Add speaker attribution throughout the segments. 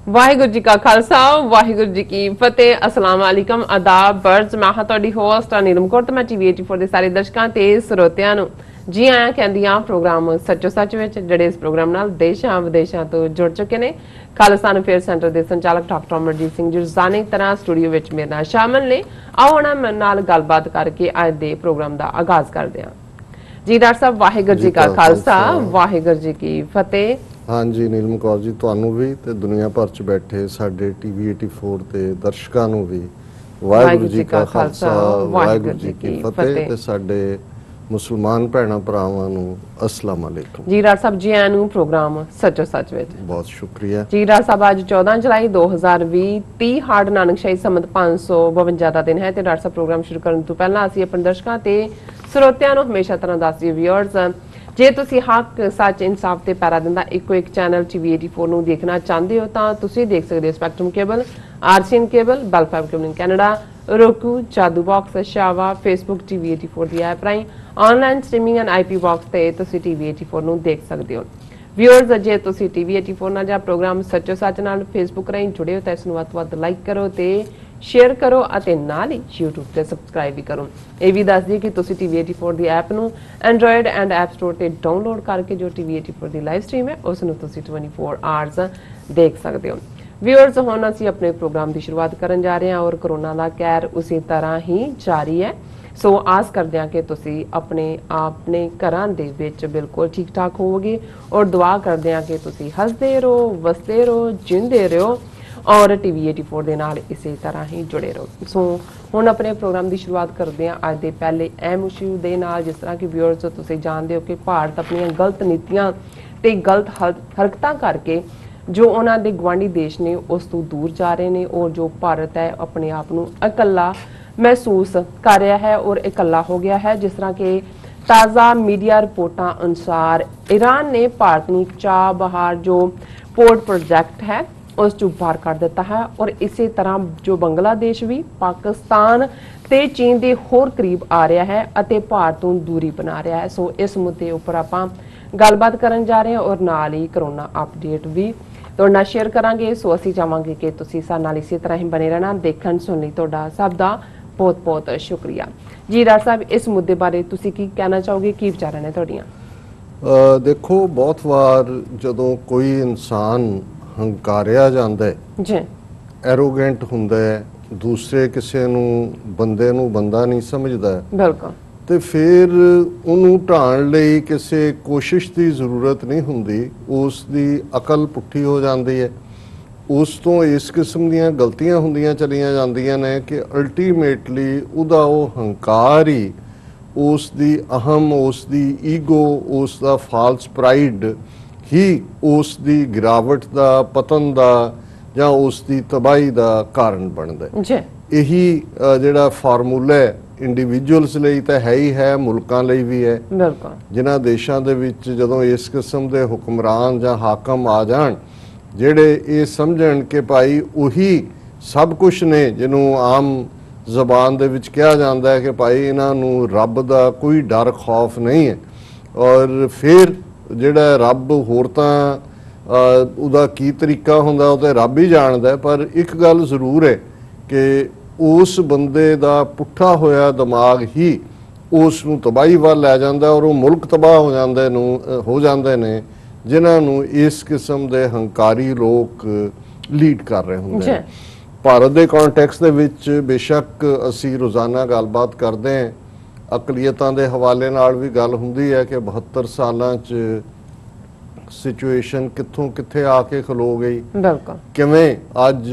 Speaker 1: वाहिगुरु जी का खालसा वाहिगुरु जी की फतेह अस्सलाम वालेकुम आदाब बर्ज मैं हाँ तुहाडी होस्ट नीलम कौर ते मैं TV 84 ਦੇ ਸਾਰੇ ਦਰਸ਼ਕਾਂ ਤੇ ਸਰੋਤਿਆਂ ਨੂੰ ਜੀ ਆਇਆਂ ਕਹਿੰਦੀਆਂ ਪ੍ਰੋਗਰਾਮ ਸੱਚੋ ਸੱਚ ਵਿੱਚ ਜਿਹੜੇ ਇਸ ਪ੍ਰੋਗਰਾਮ ਨਾਲ ਦੇਸ਼ਾਂ ਵਿਦੇਸ਼ਾਂ ਤੋਂ ਜੁੜ ਚੁੱਕੇ ਨੇ ਖਾਲਿਸਤਾਨ ਅਫੇਅਰ ਸੈਂਟਰ ਦੇ ਸੰਚਾਲਕ ਡਾਕਟਰ ਅਮਰਜੀਤ ਸਿੰਘ ਜੁਰਜ਼ਾਨੀ ਤਰ੍ਹਾਂ ਸਟੂਡੀਓ ਵਿੱਚ ਮੇਰੇ ਨਾਲ ਸ਼ਾਮਲ ਨੇ ਆਓ ਹੁਣ ਮੈਂ ਨਾਲ ਗੱਲਬਾਤ ਕਰਕੇ ਅੱਜ ਦੇ ਪ੍ਰੋਗਰਾਮ ਦਾ ਆਗਾਜ਼ ਕਰਦੇ ਹਾਂ ਜੀ ਡਾਕਟਰ ਸਾਹਿਬ ਵਾਹਿਗੁਰੂ ਜੀ ਕਾ ਖਾਲਸਾ ਵਾਹਿਗੁਰੂ ਜੀ ਕੀ ਫਤਿਹ
Speaker 2: हाँ जी नीलम कौर जी तुहानू भी ते दुनिया भर च बैठे साडे TV 84 ते दर्शकां नू भी वाहिगुरू जी का खालसा वाहिगुरू जी की फतेह ते साडे मुसलमान भैणां भरावां नू अस्सलाम वालेकुम
Speaker 1: जी डॉक्टर साहब जी आयां नू प्रोग्राम सचो सच विच
Speaker 2: बहुत शुक्रिया जी
Speaker 1: डॉक्टर साहब आज 14 जुलाई 2020 30 हाड़ नानक शाही संमत 552 ਦਾ ਦਿਨ ਹੈ ਤੇ ਡਾਕਟਰ ਸਾਹਿਬ ਪ੍ਰੋਗਰਾਮ ਸ਼ੁਰੂ ਕਰਨ ਤੋਂ ਪਹਿਲਾਂ ਅਸੀਂ ਆਪਣੇ ਦਰਸ਼ਕਾਂ ਤੇ ਸਰੋਤਿਆਂ ਨੂੰ ਹਮੇਸ਼ਾ ਤਰ੍ਹਾਂ ਦੱਸਦੇ ਵਿਊਅਰਸ ਜੇ ਤੁਸੀਂ ਹੱਕ ਸੱਚ ਇਨਸਾਫ ਤੇ ਪੈਰਾ ਦਿੰਦਾ ਇੱਕੋ ਇੱਕ ਚੈਨਲ TV 84 ਨੂੰ ਦੇਖਣਾ ਚਾਹੁੰਦੇ ਹੋ ਤਾਂ ਤੁਸੀਂ ਦੇਖ ਸਕਦੇ ਹੋ spectrum cable RCN cable bell five cable in Canada roku ਜਾਦੂ ਬਾਕਸ ਸ਼ਾਵਾ Facebook TV 84 ਦੀ ਐਪ ਰਾਹੀਂ online streaming and IP box ਤੇ ਤੁਸੀਂ TV 84 ਨੂੰ ਦੇਖ ਸਕਦੇ ਹੋ ਵਿਊਅਰਸ ਜੇ ਤੁਸੀਂ TV 84 ਨਾਲ ਜਾਂ ਪ੍ਰੋਗਰਾਮ ਸੱਚੋ ਸੱਚ ਨਾਲ Facebook ਰਾਹੀਂ ਜੁੜੇ ਹੋ ਤਾਂ ਇਸ ਨੂੰ ਵੱਧ ਤੋਂ ਵੱਧ ਲਾਈਕ ਕਰੋ ਤੇ शेयर करो ਅਤੇ ਨਾਲ ਹੀ YouTube ਤੇ ਸਬਸਕ੍ਰਾਈਬ ਵੀ ਕਰੋ ਇਹ ਵੀ ਦੱਸ ਦਈਏ ਕਿ ਤੁਸੀਂ TV 84 ਦੀ ਐਪ ਨੂੰ Android ਐਂਡ App Store ਤੇ ਡਾਊਨਲੋਡ ਕਰਕੇ ਜੋ TV 84 ਦੀ ਲਾਈਵ ਸਟ੍ਰੀਮ ਹੈ ਉਸ ਨੂੰ ਤੁਸੀਂ 24 ਆਵਰਸ ਦੇਖ ਸਕਦੇ ਹੋ ਵਿਊਅਰਸ ਹੁਣ ਅਸੀਂ ਆਪਣੇ ਪ੍ਰੋਗਰਾਮ ਦੀ ਸ਼ੁਰੂਆਤ ਕਰਨ ਜਾ ਰਹੇ ਹਾਂ ਔਰ ਕਰੋਨਾ ਦਾ ਕਹਿਰ ਉਸੇ ਤਰ੍ਹਾਂ ਹੀ ਜਾਰੀ ਹੈ ਸੋ ਆਸ ਕਰਦੇ ਹਾਂ ਕਿ ਤੁਸੀਂ ਆਪਣੇ ਘਰਾਂ ਦੇ ਵਿੱਚ ਬਿਲਕੁਲ ਠੀਕ ਠਾਕ ਹੋਵੋਗੇ ਔਰ ਦੁਆ ਕਰਦੇ ਹਾਂ ਕਿ ਤੁਸੀਂ ਹੱਸਦੇ ਰਹੋ ਵਸਦੇ ਰਹੋ ਜਿੰਦੇ ਰਹੋ और TV 84 ਦੇ ਨਾਲ ਇਸੇ ਤਰ੍ਹਾਂ ਹੀ ਜੁੜੇ ਰਹੋ ਸੋ ਹੁਣ ਆਪਣੇ ਪ੍ਰੋਗਰਾਮ ਦੀ ਸ਼ੁਰੂਆਤ ਕਰਦੇ ਹਾਂ ਅੱਜ ਦੇ ਪਹਿਲੇ ਅਹਿਮ ਇਸ਼ੂ ਦੇ ਨਾਲ ਜਿਸ ਤਰ੍ਹਾਂ ਕਿ ਵਿਊਅਰਸ ਤੁਸੀਂ ਜਾਣਦੇ ਹੋ ਕਿ ਭਾਰਤ ਆਪਣੀਆਂ ਗਲਤ ਨੀਤੀਆਂ ਤੇ ਗਲਤ ਹਰਕਤਾਂ ਕਰਕੇ ਜੋ ਉਹਨਾਂ ਦੇ ਗਵਾਂਢੀ ਦੇਸ਼ ਨੇ ਉਸ ਤੋਂ ਦੂਰ ਜਾ ਰਹੇ ਨੇ ਔਰ ਜੋ ਭਾਰਤ ਹੈ ਆਪਣੇ ਆਪ ਨੂੰ ਇਕੱਲਾ ਮਹਿਸੂਸ ਕਰ ਰਿਹਾ ਹੈ ਔਰ ਇਕੱਲਾ ਹੋ ਗਿਆ ਹੈ ਜਿਸ ਤਰ੍ਹਾਂ ਕਿ ਤਾਜ਼ਾ ਮੀਡੀਆ ਰਿਪੋਰਟਾਂ ਅਨੁਸਾਰ ईरान ने भारत ਨੂੰ ਚਾਬਹਾਰ ਜੋ पोर्ट प्रोजेक्ट है उस चों बाहर कर दिता है और इसी तरह जो बांग्लादेश भी पाकिस्तान ते चीन के होर करीब आ रहा है अते भारत तो दूरी बना रहा है सो इस मुद्दे उपर आपां गलबात करन जा रहे हैं और नाल ही करोना अपडेट भी तुहाडे नाल शेयर करांगे सो असीं चाहांगे कि तुसीं साडे नाल इसी तरह ही बने रहना देखण सुन लई तुहाडा सब दा बहुत बहुत शुक्रिया जी डॉक्टर साहब इस मुद्दे बारे तुसीं की कहना चाहोगे की विचारां ने तुहाडीआं
Speaker 2: देखो बहुत बार जदों कोई इंसान हंकारिया जाता है
Speaker 1: जी
Speaker 2: एरोगेंट हुंदा है दूसरे किसी बंदे नूं बंदा नहीं समझदा
Speaker 1: बिल्कुल
Speaker 2: ते फिर उन्होंने ढाण लई किसी कोशिश की जरूरत नहीं हुंदी उस दी अकल पुट्ठी हो जाती है उस तो इस किस्म दीयां गलतियां हुंदियां चलियां जांदियां ने कि अल्टीमेटली उहदा वो हंकार ही उस दी अहम उस दी ईगो उस दा फाल्स प्राइड ही उस दी गिरावट दा पतन दा ਜਾਂ ਉਸ ਦੀ ਤਬਾਹੀ ਦਾ ਕਾਰਨ ਬਣਦਾ ਹੈ ਜੀ ਇਹੀ ਜਿਹੜਾ ਫਾਰਮੂਲਾ ਹੈ ਇੰਡੀਵਿਜੂਅਲਸ ਲਈ ਤਾਂ ਹੈ ਹੀ ਹੈ ਮੁਲਕਾਂ ਲਈ ਵੀ ਹੈ ਬਿਲਕੁਲ ਜਿਨ੍ਹਾਂ ਦੇਸ਼ਾਂ ਦੇ ਵਿੱਚ ਜਦੋਂ ਇਸ ਕਿਸਮ ਦੇ ਹੁਕਮਰਾਨ ਜਾਂ ਹਾਕਮ ਆ ਜਾਣ ਜਿਹੜੇ ਇਹ ਸਮਝਣ ਕਿ ਭਾਈ ਉਹੀ ਸਭ ਕੁਝ ਨੇ ਜਿਹਨੂੰ ਆਮ ਜ਼ਬਾਨ ਦੇ ਵਿੱਚ ਕਿਹਾ ਜਾਂਦਾ ਹੈ ਕਿ ਭਾਈ ਇਹਨਾਂ ਨੂੰ ਰੱਬ ਦਾ ਕੋਈ ਡਰ ਖੌਫ ਨਹੀਂ ਹੈ ਔਰ ਫਿਰ ਜਿਹੜਾ ਰੱਬ ਹੋਰ ਤਾਂ ਉਹਦਾ ਕੀ ਤਰੀਕਾ ਹੁੰਦਾ ਉਹ ਤਾਂ ਰੱਬ ਹੀ ਜਾਣਦਾ ਪਰ ਇੱਕ ਗੱਲ ਜ਼ਰੂਰ ਹੈ ਕਿ ਉਸ ਬੰਦੇ ਦਾ ਪੁੱਠਾ ਹੋਇਆ ਦਿਮਾਗ ਹੀ ਉਸ ਨੂੰ ਤਬਾਹੀ ਵੱਲ ਲੈ ਜਾਂਦਾ ਔਰ ਉਹ ਮੁਲਕ ਤਬਾਹ ਹੋ ਜਾਂਦੇ ਨੇ ਜਿਨ੍ਹਾਂ ਨੂੰ ਇਸ ਕਿਸਮ ਦੇ ਹੰਕਾਰੀ ਲੋਕ ਲੀਡ ਕਰ ਰਹੇ ਹੁੰਦੇ ਨੇ ਭਾਰਤ ਦੇ ਕੰਟੈਕਸਟ ਦੇ ਵਿੱਚ ਬੇਸ਼ੱਕ ਅਸੀਂ ਰੋਜ਼ਾਨਾ ਗੱਲਬਾਤ ਕਰਦੇ ਹਾਂ ਅਕਲੀਅਤਾਂ ਦੇ ਹਵਾਲੇ ਨਾਲ ਵੀ ਗੱਲ ਹੁੰਦੀ ਹੈ ਕਿ 72 ਸਾਲਾਂ 'ਚ ਸਿਚੁਏਸ਼ਨ ਕਿੱਥੋਂ ਕਿੱਥੇ ਆ ਕੇ ਖਲੋ ਗਈ ਬਿਲਕੁਲ ਕਿਵੇਂ ਅੱਜ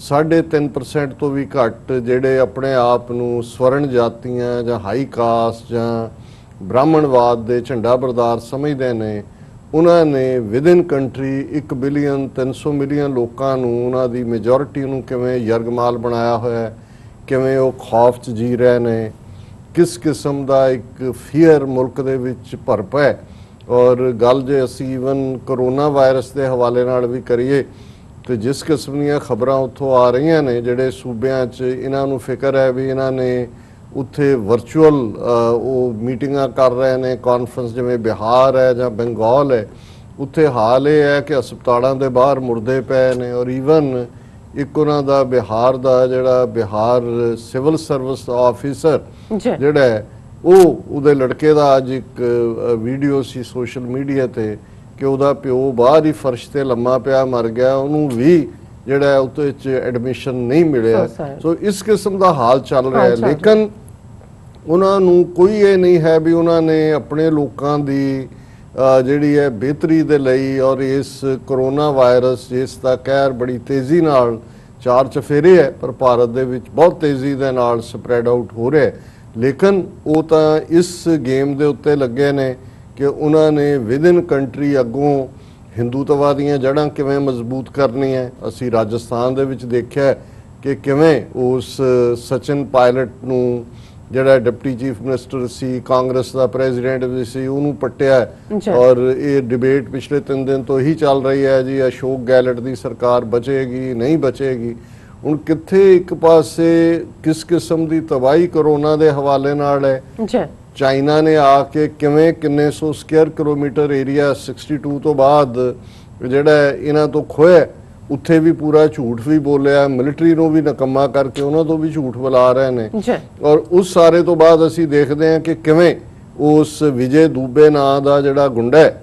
Speaker 2: 3.5% ਤੋਂ ਵੀ ਘੱਟ ਜਿਹੜੇ ਆਪਣੇ ਆਪ ਨੂੰ ਸਵਰਨ ਜਾਤੀਆਂ ਜਾਂ ਹਾਈ ਕਾਸਟ ਜਾਂ ਬ੍ਰਾਹਮਣਵਾਦ ਦੇ ਝੰਡਾ ਬਰਦਾਰ ਸਮਝਦੇ ਨੇ ਉਹਨਾਂ ਨੇ ਵਿਦਿਨ ਕੰਟਰੀ 1 ਬਿਲੀਅਨ 300 ਮਿਲੀਅਨ ਲੋਕਾਂ ਨੂੰ ਉਹਨਾਂ ਦੀ ਮੈਜੋਰਿਟੀ ਨੂੰ ਕਿਵੇਂ ਯਰਗਮਾਲ ਬਣਾਇਆ ਹੋਇਆ ਕਿਵੇਂ ਉਹ ਖੌਫ 'ਚ ਜੀ ਰਹੇ ਨੇ ਕਿਸ ਕਿਸਮ ਦਾ ਇੱਕ ਫੀਅਰ ਮੁਲਕ ਦੇ ਵਿੱਚ ਭਰਪਾ ਹੈ ਔਰ ਗੱਲ ਜੇ ਅਸੀਂ ਈਵਨ ਕਰੋਨਾ ਵਾਇਰਸ ਦੇ ਹਵਾਲੇ ਨਾਲ ਵੀ ਕਰੀਏ ਤੇ ਜਿਸ ਕਿਸਮ ਦੀਆਂ ਖਬਰਾਂ ਉੱਥੋਂ ਆ ਰਹੀਆਂ ਨੇ ਜਿਹੜੇ ਸੂਬਿਆਂ 'ਚ ਇਹਨਾਂ ਨੂੰ ਫਿਕਰ ਹੈ ਵੀ ਇਹਨਾਂ ਨੇ ਉੱਥੇ ਵਰਚੁਅਲ ਉਹ ਮੀਟਿੰਗਾਂ ਕਰ ਰਹੇ ਨੇ ਕਾਨਫਰੰਸ ਜਿਵੇਂ ਬਿਹਾਰ ਹੈ ਜਾਂ ਬੰਗਾਲ ਹੈ ਉੱਥੇ ਹਾਲ ਇਹ ਹੈ ਕਿ ਹਸਪਤਾਲਾਂ ਦੇ ਬਾਹਰ ਮੁਰਦੇ ਪਏ ਨੇ। ਔਰ ਈਵਨ ਇੱਕ ਉਹਨਾਂ ਦਾ ਬਿਹਾਰ ਦਾ ਜਿਹੜਾ ਬਿਹਾਰ ਸਿਵਲ ਸਰਵਿਸ ਆਫੀਸਰ ਜਿਹੜਾ ਹੈ ਉਹਦੇ ਲੜਕੇ ਦਾ ਅੱਜ ਇੱਕ ਵੀਡੀਓ ਸੀ ਸੋਸ਼ਲ ਮੀਡੀਆ ਤੇ ਕਿ ਉਹਦਾ ਪਿਓ ਬਾਹਰ ਹੀ ਫਰਸ਼ ਤੇ ਲੰਮਾ ਪਿਆ ਮਰ ਗਿਆ, ਉਹਨੂੰ ਵੀ ਜਿਹੜਾ ਉਹਦੇ ਵਿੱਚ ਐਡਮਿਸ਼ਨ ਨਹੀਂ ਮਿਲਿਆ। ਸੋ ਇਸ ਕਿਸਮ ਦਾ ਹਾਲ ਚੱਲ ਰਿਹਾ ਹੈ। ਲੇਕਿਨ ਉਹਨਾਂ ਨੂੰ ਕੋਈ ਇਹ ਨਹੀਂ ਹੈ ਵੀ ਉਹਨਾਂ ਨੇ ਆਪਣੇ ਲੋਕਾਂ ਦੀ ਜਿਹੜੀ ਹੈ ਬਿਹਤਰੀ ਦੇ ਲਈ ਔਰ ਇਸ ਕਰੋਨਾ ਵਾਇਰਸ ਜਿਸ ਦਾ ਕਹਿਰ ਬੜੀ ਤੇਜ਼ੀ ਨਾਲ ਚਾਰ ਚਫੇਰੇ ਹੈ ਪਰ ਭਾਰਤ ਦੇ ਵਿੱਚ ਬਹੁਤ ਤੇਜ਼ੀ ਦੇ ਨਾਲ ਸਪਰੈਡ ਆਊਟ ਹੋ ਰਿਹਾ ਹੈ। ਲੇਕਿਨ ਉਹ ਤਾਂ ਇਸ ਗੇਮ ਦੇ ਉੱਤੇ ਲੱਗੇ ਨੇ ਕਿ ਉਹਨਾਂ ਨੇ ਵਿਦਿਨ ਕੰਟਰੀ ਅੱਗੋਂ ਹਿੰਦੂਤਵਾ ਦੀਆਂ ਜੜ੍ਹਾਂ ਕਿਵੇਂ ਮਜ਼ਬੂਤ ਕਰਨੀਆਂ। ਅਸੀਂ ਰਾਜਸਥਾਨ ਦੇ ਵਿੱਚ ਦੇਖਿਆ ਕਿ ਕਿਵੇਂ ਉਸ ਸਚਿਨ ਪਾਇਲਟ ਨੂੰ ਜਿਹੜਾ ਡਿਪਟੀ ਚੀਫ ਮਿਨਿਸਟਰ ਸੀ, ਕਾਂਗਰਸ ਦਾ ਪ੍ਰੈਜ਼ੀਡੈਂਟ ਵੀ ਸੀ, ਉਹਨੂੰ ਪੱਟਿਆ। ਔਰ ਇਹ ਡਿਬੇਟ ਪਿਛਲੇ 3 ਦਿਨ ਤੋਂ ਹੀ ਚੱਲ ਰਹੀ ਹੈ ਜੀ ਅਸ਼ੋਕ ਗਹਿਲੋਟ ਦੀ ਸਰਕਾਰ ਬਚੇਗੀ ਨਹੀਂ ਬਚੇਗੀ। ਹੁਣ ਕਿੱਥੇ ਇੱਕ ਪਾਸੇ ਕਿਸ ਕਿਸਮ ਦੀ ਤਬਾਹੀ ਕਰੋਨਾ ਦੇ ਹਵਾਲੇ ਨਾਲ ਹੈ। ਚਾਈਨਾ ਨੇ ਆ ਕੇ ਕਿਵੇਂ ਕਿੰਨੇ ਸੌ ਸਕੁਅਰ ਕਿਲੋਮੀਟਰ ਏਰੀਆ 62 ਤੋਂ ਬਾਅਦ ਜਿਹੜਾ ਇਹਨਾਂ ਤੋਂ ਖੋਇਆ, ਉੱਥੇ ਵੀ ਪੂਰਾ ਝੂਠ ਵੀ ਬੋਲਿਆ, ਮਿਲਟਰੀ ਨੂੰ ਵੀ ਨਕਮਾ ਕਰਕੇ ਉਹਨਾਂ ਤੋਂ ਵੀ ਝੂਠ ਬੁਲਾ ਰਹੇ ਨੇ। ਔਰ ਉਸ ਸਾਰੇ ਤੋਂ ਬਾਅਦ ਅਸੀਂ ਦੇਖਦੇ ਹਾਂ ਕਿ ਕਿਵੇਂ ਉਸ ਵਿਜੇ ਦੂਬੇ ਨਾਂ ਦਾ ਜਿਹੜਾ ਗੁੰਡਾ ਹੈ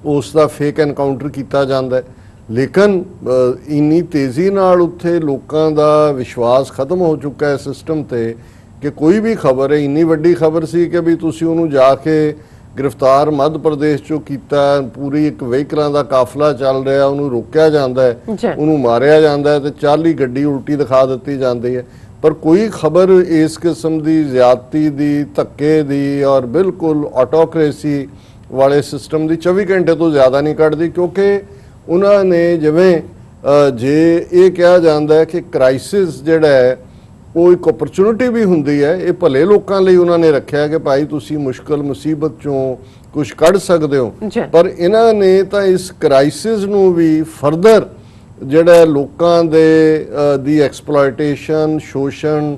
Speaker 2: ਉਸ ਦਾ ਫੇਕ ਐਨਕਾਊਂਟਰ ਕੀਤਾ ਜਾਂਦਾ ਹੈ। ਲੇਕਿਨ ਇੰਨੀ ਤੇਜ਼ੀ ਨਾਲ ਉੱਥੇ ਲੋਕਾਂ ਦਾ ਵਿਸ਼ਵਾਸ ਖਤਮ ਹੋ ਚੁੱਕਾ ਹੈ ਸਿਸਟਮ ਤੇ ਕਿ ਕੋਈ ਵੀ ਖਬਰ ਹੈ, ਇੰਨੀ ਵੱਡੀ ਖਬਰ ਸੀ ਕਿ ਵੀ ਤੁਸੀਂ ਉਹਨੂੰ ਜਾ ਕੇ ਗ੍ਰਿਫਤਾਰ ਮੱਧ ਪ੍ਰਦੇਸ਼ ਚੋਂ ਕੀਤਾ, ਪੂਰੀ ਇੱਕ ਵਹੀਕਲਾਂ ਦਾ ਕਾਫਲਾ ਚੱਲ ਰਿਹਾ, ਉਹਨੂੰ ਰੋਕਿਆ ਜਾਂਦਾ ਹੈ, ਉਹਨੂੰ ਮਾਰਿਆ ਜਾਂਦਾ ਹੈ ਤੇ 40 ਗੱਡੀ ਉਲਟੀ ਦਿਖਾ ਦਿੱਤੀ ਜਾਂਦੀ ਹੈ। ਪਰ ਕੋਈ ਖਬਰ ਇਸ ਕਿਸਮ ਦੀ ਜ਼ਿਆਦਤੀ ਦੀ, ਧੱਕੇ ਦੀ ਔਰ ਬਿਲਕੁਲ ਆਟੋਕ੍ਰੇਸੀ ਵਾਲੇ ਸਿਸਟਮ ਦੀ 24 ਘੰਟੇ ਤੋਂ ਜ਼ਿਆਦਾ ਨਹੀਂ ਕੱਢਦੀ, ਕਿਉਂਕਿ ਉਹਨਾਂ ਨੇ ਜਿਵੇਂ ਜੇ ਇਹ ਕਿਹਾ ਜਾਂਦਾ ਹੈ ਕਿ ਕ੍ਰਾਈਸਿਸ ਜਿਹੜਾ ਹੈ ਉਹ ਇੱਕ ਓਪਰਚੁਨਿਟੀ ਵੀ ਹੁੰਦੀ ਹੈ, ਇਹ ਭਲੇ ਲੋਕਾਂ ਲਈ ਉਹਨਾਂ ਨੇ ਰੱਖਿਆ ਕਿ ਭਾਈ ਤੁਸੀਂ ਮੁਸ਼ਕਲ ਮੁਸੀਬਤ ਚੋਂ ਕੁਝ ਕੱਢ ਸਕਦੇ ਹੋ। ਪਰ ਇਹਨਾਂ ਨੇ ਤਾਂ ਇਸ ਕ੍ਰਾਈਸਿਸ ਨੂੰ ਵੀ ਫਰਦਰ ਜਿਹੜਾ ਲੋਕਾਂ ਦੀ ਐਕਸਪਲੋਇਟੇਸ਼ਨ, ਸ਼ੋਸ਼ਣ,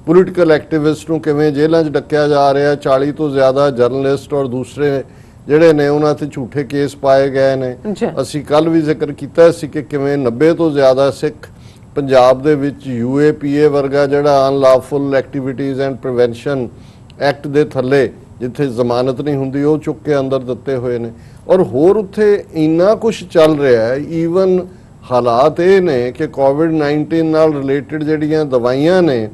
Speaker 2: ਪੋਲੀਟੀਕਲ ਐਕਟਿਵਿਸਟ ਨੂੰ ਕਿਵੇਂ ਜੇਲ੍ਹਾਂ 'ਚ ਡੱਕਿਆ ਜਾ ਰਿਹਾ, 40 ਤੋਂ ਜ਼ਿਆਦਾ ਜਰਨਲਿਸਟ ਔਰ ਦੂਸਰੇ ਜਿਹੜੇ ਨੇ ਉਹਨਾਂ ਤੇ ਝੂਠੇ ਕੇਸ ਪਾਏ ਗਏ ਨੇ। ਅਸੀਂ ਕੱਲ ਵੀ ਜ਼ਿਕਰ ਕੀਤਾ ਸੀ ਕਿ ਕਿਵੇਂ 90 ਤੋਂ ਜ਼ਿਆਦਾ ਸਿੱਖ ਪੰਜਾਬ ਦੇ ਵਿੱਚ UAPA ਵਰਗਾ ਜਿਹੜਾ unlawful activities and prevention act ਦੇ ਥੱਲੇ ਜਿੱਥੇ ਜ਼ਮਾਨਤ ਨਹੀਂ ਹੁੰਦੀ ਉਹ ਚੁੱਕ ਕੇ ਅੰਦਰ ਦਿੱਤੇ ਹੋਏ ਨੇ। ਔਰ ਹੋਰ ਉੱਥੇ ਇੰਨਾ ਕੁਝ ਚੱਲ ਰਿਹਾ ਹੈ। ਈਵਨ ਹਾਲਾਤ ਇਹ ਨੇ ਕਿ COVID-19 ਨਾਲ ਰਿਲੇਟਡ ਜਿਹੜੀਆਂ ਦਵਾਈਆਂ ਨੇ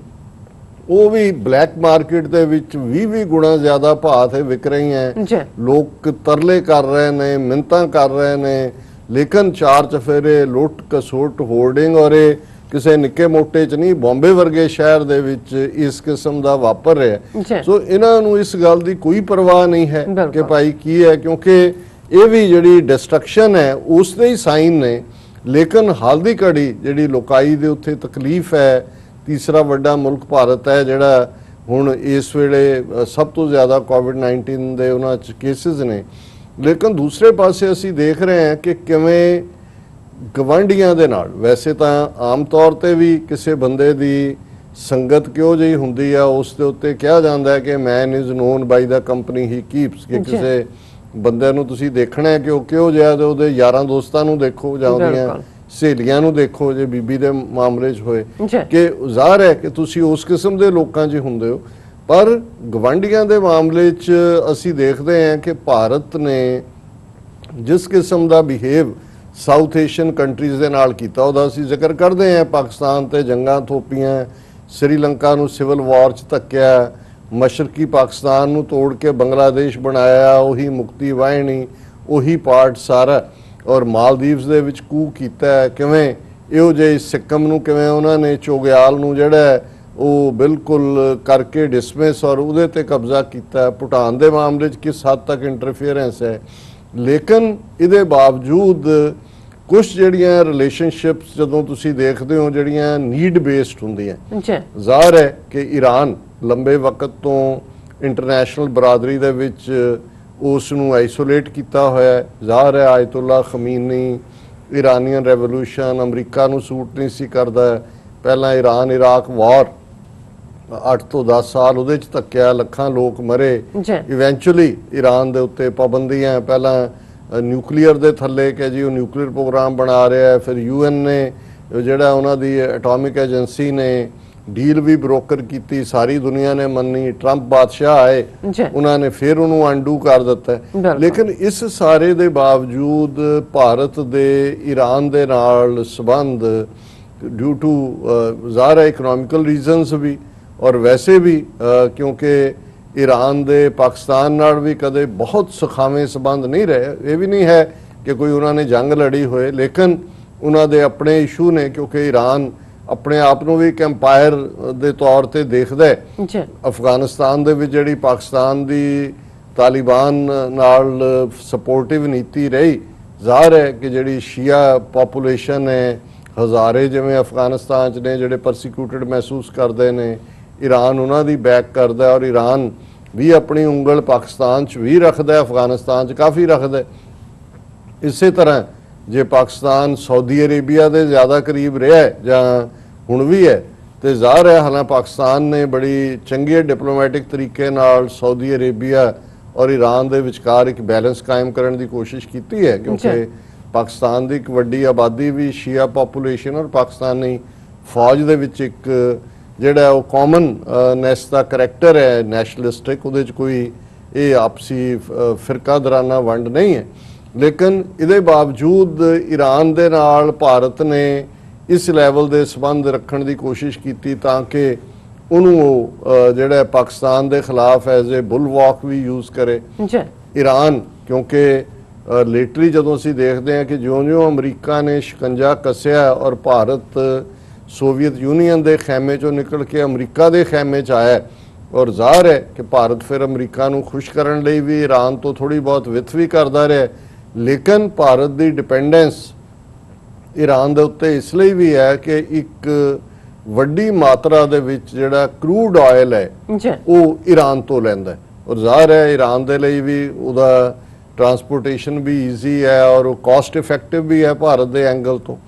Speaker 2: ਉਹ ਵੀ ਬਲੈਕ ਮਾਰਕੀਟ ਦੇ ਵਿੱਚ 20 ਗੁਣਾ ਜ਼ਿਆਦਾ ਭਾਅ ਤੇ ਵਿਕ ਰਹੀਆਂ। ਲੋਕ ਤਰਲੇ ਕਰ ਰਹੇ ਨੇ, ਮਿੰਨਤਾਂ ਕਰ ਰਹੇ ਨੇ, ਲੇਕਿਨ ਚਾਰ ਚਫੇਰੇ, ਲੁੱਟ ਕਸੁੱਟ, ਹੋਰਡਿੰਗ ਔਰ ਇਹ ਕਿਸੇ ਨਿੱਕੇ ਮੋਟੇ ਚ ਨਹੀਂ, ਬੰਬੇ ਵਰਗੇ ਸ਼ਹਿਰ ਦੇ ਵਿੱਚ ਇਸ ਕਿਸਮ ਦਾ ਵਾਪਰ ਰਿਹਾ। ਸੋ ਇਹਨਾਂ ਨੂੰ ਇਸ ਗੱਲ ਦੀ ਕੋਈ ਪਰਵਾਹ ਨਹੀਂ ਹੈ ਕਿ ਭਾਈ ਕੀ ਹੈ, ਕਿਉਂਕਿ ਇਹ ਵੀ ਜਿਹੜੀ ਡਿਸਟਰਕਸ਼ਨ ਹੈ ਉਸ ਦੇ ਹੀ ਸਾਈਨ ਨੇ। ਲੇਕਿਨ ਹਾਲ ਦੀ ਘੜੀ ਜਿਹੜੀ ਲੋਕਾਈ ਦੇ ਉੱਥੇ ਤਕਲੀਫ ਹੈ, ਤੀਸਰਾ ਵੱਡਾ ਮੁਲਕ ਭਾਰਤ ਹੈ ਜਿਹੜਾ ਹੁਣ ਇਸ ਵੇਲੇ ਸਭ ਤੋਂ ਜ਼ਿਆਦਾ COVID-19 ਦੇ ਉਹਨਾਂ 'ਚ ਕੇਸਿਸ ਨੇ। ਲੇਕਿਨ ਦੂਸਰੇ ਪਾਸੇ ਅਸੀਂ ਦੇਖ ਰਹੇ ਹਾਂ ਕਿ ਕਿਵੇਂ ਗਵਾਂਢੀਆਂ ਦੇ ਨਾਲ, ਵੈਸੇ ਤਾਂ ਆਮ ਤੌਰ ਤੇ ਵੀ ਕਿਸੇ ਬੰਦੇ ਦੀ ਸੰਗਤ ਕਿਉਂ ਜਿਹੀ ਹੁੰਦੀ ਆ ਉਸ ਦੇ ਉੱਤੇ ਕਿਹਾ ਜਾਂਦਾ ਹੈ ਕਿ man is known by the company he keeps, ਕਿ ਕਿਸੇ ਬੰਦੇ ਨੂੰ ਤੁਸੀਂ ਦੇਖਣਾ ਹੈ ਕਿ ਉਹ ਕਿਉਂ ਜਿਹਾ ਤੇ ਉਹਦੇ ਯਾਰਾਂ ਦੋਸਤਾਂ ਨੂੰ ਦੇਖੋ ਜਾਂ ਉਹਦੀਆਂ ਸਹੇਲੀਆਂ ਨੂੰ ਦੇਖੋ, ਜੇ ਬੀਬੀ ਦੇ ਮਾਮਲੇ 'ਚ ਹੋਏ ਕਿ ਜ਼ਾਹਰ ਹੈ ਕਿ ਤੁਸੀਂ ਉਸ ਕਿਸਮ ਦੇ ਲੋਕਾਂ 'ਚ ਹੁੰਦੇ ਹੋ। ਪਰ ਗਵਾਂਢੀਆਂ ਦੇ ਮਾਮਲੇ 'ਚ ਅਸੀਂ ਦੇਖਦੇ ਹਾਂ ਕਿ ਭਾਰਤ ਨੇ ਜਿਸ ਕਿਸਮ ਦਾ ਬਿਹੇਵ ਸਾਊਥ ਏਸ਼ੀਅਨ ਕੰਟਰੀਜ਼ ਦੇ ਨਾਲ ਕੀਤਾ ਉਹਦਾ ਅਸੀਂ ਜ਼ਿਕਰ ਕਰਦੇ ਹਾਂ। ਪਾਕਿਸਤਾਨ ਤੇ ਜੰਗਾਂ ਥੋਪੀਆਂ, ਸ੍ਰੀਲੰਕਾ ਨੂੰ ਸਿਵਲ ਵਾਰ 'ਚ ਧੱਕਿਆ, ਮਸ਼ਰਕੀ ਪਾਕਿਸਤਾਨ ਨੂੰ ਤੋੜ ਕੇ ਬੰਗਲਾਦੇਸ਼ ਬਣਾਇਆ, ਉਹੀ ਮੁਕਤੀ ਵਾਹਿਣੀ, ਉਹੀ ਪਾਰਟ ਸਾਰਾ, ਔਰ ਮਾਲਦੀਵਸ ਦੇ ਵਿੱਚ ਕੂ ਕੀਤਾ। ਕਿਵੇਂ ਇਹੋ ਜਿਹੇ ਸਿੱਕਮ ਨੂੰ ਕਿਵੇਂ ਉਹਨਾਂ ਨੇ ਚੋਗਿਆਲ ਨੂੰ ਜਿਹੜਾ ਉਹ ਬਿਲਕੁਲ ਕਰਕੇ ਡਿਸਮਿਸ ਔਰ ਉਹਦੇ ਤੇ ਕਬਜ਼ਾ ਕੀਤਾ। ਭੂਟਾਨ ਦੇ ਮਾਮਲੇ 'ਚ ਕਿਸ ਹੱਦ ਤੱਕ ਇੰਟਰਫੀਅਰੈਂਸ ਹੈ। ਲੇਕਿਨ ਇਹਦੇ ਬਾਵਜੂਦ ਕੁਝ ਜਿਹੜੀਆਂ ਰਿਲੇਸ਼ਨਸ਼ਿਪਸ ਜਦੋਂ ਤੁਸੀਂ ਦੇਖਦੇ ਹੋ ਜਿਹੜੀਆਂ ਨੀਡ ਬੇਸਡ ਹੁੰਦੀਆਂ, ਜ਼ਾਹਰ ਹੈ ਕਿ ਈਰਾਨ ਲੰਬੇ ਵਕਤ ਤੋਂ ਇੰਟਰਨੈਸ਼ਨਲ ਬਰਾਦਰੀ ਦੇ ਵਿੱਚ ਉਸ ਨੂੰ ਆਈਸੋਲੇਟ ਕੀਤਾ ਹੋਇਆ ਹੈ। ਜ਼ਾਹਰ ਹੈ ਆਇਤੁੱਲਾ ਖਮੀਨੀ, ਇਰਾਨੀਅਨ ਰੈਵੋਲੂਸ਼ਨ ਅਮਰੀਕਾ ਨੂੰ ਸੂਟ ਨਹੀਂ ਸੀ ਕਰਦਾ। ਪਹਿਲਾਂ ਇਰਾਨ ਇਰਾਕ ਵਾਰ 8 ਤੋਂ 10 ਸਾਲ ਉਹਦੇ 'ਚ ਧੱਕਿਆ, ਲੱਖਾਂ ਲੋਕ ਮਰੇ। ਇਵੈਂਚੁਅਲੀ ਇਰਾਨ ਦੇ ਉੱਤੇ ਪਾਬੰਦੀਆਂ, ਪਹਿਲਾਂ ਨਿਊਕਲੀਅਰ ਦੇ ਥੱਲੇ ਕਿ ਜੀ ਉਹ ਨਿਊਕਲੀਅਰ ਪ੍ਰੋਗਰਾਮ ਬਣਾ ਰਿਹਾ ਹੈ। ਫਿਰ UN ਨੇ ਜਿਹੜਾ ਉਹਨਾਂ ਦੀ ਐਟੋਮਿਕ ਏਜੰਸੀ ਨੇ ਡੀਲ ਵੀ ਬ੍ਰੋਕਰ ਕੀਤੀ, ਸਾਰੀ ਦੁਨੀਆ ਨੇ ਮੰਨੀ। ਟਰੰਪ ਬਾਦਸ਼ਾਹ ਆਏ, ਉਹਨਾਂ ਨੇ ਫਿਰ ਉਹਨੂੰ ਅੰਡੂ ਕਰ ਦਿੱਤਾ। ਲੇਕਿਨ ਇਸ ਸਾਰੇ ਦੇ ਬਾਵਜੂਦ ਭਾਰਤ ਦੇ ਈਰਾਨ ਦੇ ਨਾਲ ਸੰਬੰਧ ਡਿਊ ਟੂ ਜ਼ਾਹਰ ਇਕਨੋਮਿਕਲ ਰੀਜ਼ਨਸ ਵੀ ਔਰ ਵੈਸੇ ਵੀ ਕਿਉਂਕਿ ईरान दे पाकिस्तान नाल भी कदे बहुत सुखावे संबंध नहीं रहे। ये भी नहीं है कि कोई उन्होंने जंग लड़ी होए, लेकिन उन्होंने अपने इशू ने, क्योंकि ईरान अपने आप को भी एक एम्पायर के तौर पर देखता है। अफगानिस्तान दे विच जिहड़ी पाकिस्तान की तालिबान नाल सपोर्टिव नीति रही, ज़ाहिर है कि जिहड़ी शिया पॉपूलेशन है, हज़ारे जिवें अफगानिस्तान च ने जिहड़े परसीक्यूटेड महसूस करते हैं, ईरान उन्होंने बैक करता है और ईरान भी अपनी उंगल पाकिस्तान च भी रखता है, अफगानिस्तान च काफ़ी रखता है। इस तरह जे पाकिस्तान सऊदी अरेबिया के ज़्यादा करीब रहा है जां हुण भी है, तो ज़ाहिर है हालां पाकिस्तान ने बड़ी चंगे डिप्लोमैटिक तरीके नाल सऊदी अरेबिया और ईरान के विचकार एक बैलेंस कायम करने की कोशिश की है, क्योंकि पाकिस्तान की एक वड्डी आबादी भी शिया पॉपूलेशन और पाकिस्तानी फौज के विच एक ਜਿਹੜਾ ਉਹ ਕਾਮਨਨੈਸ ਦਾ ਕਰੈਕਟਰ ਹੈ ਨੈਸ਼ਨਲਿਸਟਿਕ, ਉਹਦੇ 'ਚ ਕੋਈ ਇਹ ਆਪਸੀ ਫਿਰਕਾ ਦਰਾਨਾ ਵੰਡ ਨਹੀਂ ਹੈ। ਲੇਕਿਨ ਇਹਦੇ ਬਾਵਜੂਦ ਈਰਾਨ ਦੇ ਨਾਲ ਭਾਰਤ ਨੇ ਇਸ ਲੈਵਲ ਦੇ ਸੰਬੰਧ ਰੱਖਣ ਦੀ ਕੋਸ਼ਿਸ਼ ਕੀਤੀ ਤਾਂ ਕਿ ਉਹਨੂੰ ਉਹ ਜਿਹੜਾ ਪਾਕਿਸਤਾਨ ਦੇ ਖਿਲਾਫ ਐਜ਼ ਏ ਬੁਲਵਾਕ ਵੀ ਯੂਜ਼ ਕਰੇ ਈਰਾਨ। ਕਿਉਂਕਿ ਲੇਟਰੀ ਜਦੋਂ ਅਸੀਂ ਦੇਖਦੇ ਹਾਂ ਕਿ ਜਿਉਂ-ਜਿਉਂ ਅਮਰੀਕਾ ਨੇ ਸ਼ਿਕੰਜਾ ਕੱਸਿਆ ਔਰ ਭਾਰਤ सोवियत यूनियन के खैमे चो निकल के अमरीका के खैमे च आया, और ज़ाहिर है कि भारत फिर अमरीका नूं खुश करने लई भी ईरान तो थोड़ी बहुत विथ भी करता रहा, लेकिन भारत की डिपेंडेंस ईरान के उत्ते इसलिए भी है कि एक वड्डी मात्रा दे विच जिहड़ा क्रूड ऑयल है वो ईरान तो लैंदा है, और ज़ाहिर है ईरान के लिए भी उहदा ट्रांसपोर्टेशन भी ईजी है और कॉस्ट इफेक्टिव भी है भारत के एंगल तो।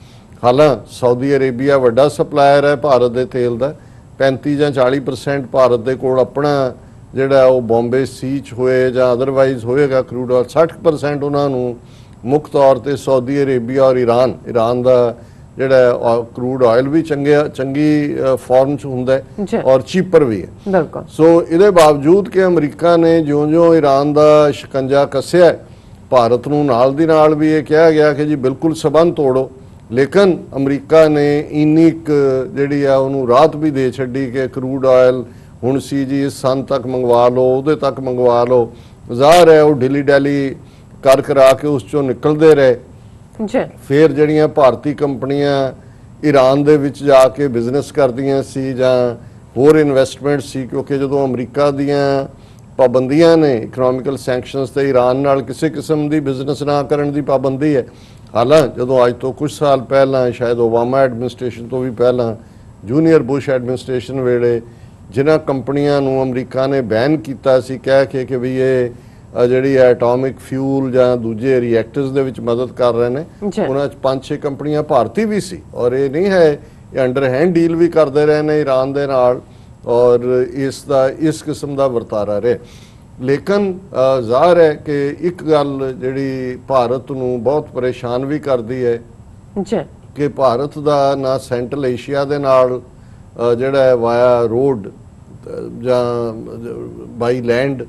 Speaker 2: हालां सऊदी अरेबिया वड्डा सप्लायर है भारत के तेल का, 35 ਜਾਂ 40% भारत के कोल अपना जिहड़ा वो बॉम्बे सी च होए जां अदरवाइज होएगा क्रूड ऑयल, 60% उन्होंने मुख्य तौर पर सऊदी अरेबिया और ईरान का जिहड़ा क्रूड ऑयल भी चंगी फॉर्म च हुंदा है और चीपर भी है। सो इहदे बावजूद कि अमरीका ने ज्यों-ज्यों ईरान का शिकंजा कस्सिया, भारत नूं नाल दी नाल भी ये कहा गया कि जी बिल्कुल संबंध तोड़ो, लेकिन अमरीका ने इन्नी जी उन्होंने राहत भी दे छड़ी कि क्रूड ऑयल हुण सी जी इस सन तक मंगवा लो, उहदे तक मंगवा लो। ज़ाहिर है वो ढिली डैली कर करा के उस चों निकलते रहे। फिर जड़ियाँ भारतीय कंपनियां ईरान दे विच जाके बिजनेस करदियां सी जां होर इन्वेस्टमेंट सी, क्योंकि जो अमरीका दियां पाबंदियां ने इकनॉमिकल सैंक्शनस ते ईरान नाल किसी किस्म की बिजनेस ना करने की पाबंदी है। हालां जो अज तो कुछ साल पहला शायद ओबामा एडमिनिस्ट्रेशन तो भी पहला जूनीयर बुश एडमिनिस्ट्रेशन वेले जिन्हां कंपनियां नूं अमरीका ने बैन किया सी कह के कि भी ये जिहड़ी एटॉमिक फ्यूल जां दूजे रिएक्टर्स दे विच मदद कर रहे हैं, उन्हां 5-6 कंपनियां भारती भी सी, और ये नहीं है ये अंडर हैंड डील भी करते रहे ने ईरान दे नाल, और इस किस्म का वरतारा रहे। लेकिन ज़ाहिर है कि एक गल जिहड़ी भारत नूं बहुत परेशान भी करती है कि भारत का ना सेंट्रल एशिया दे नाल जिहड़ा वाया रोड जां बाई लैंड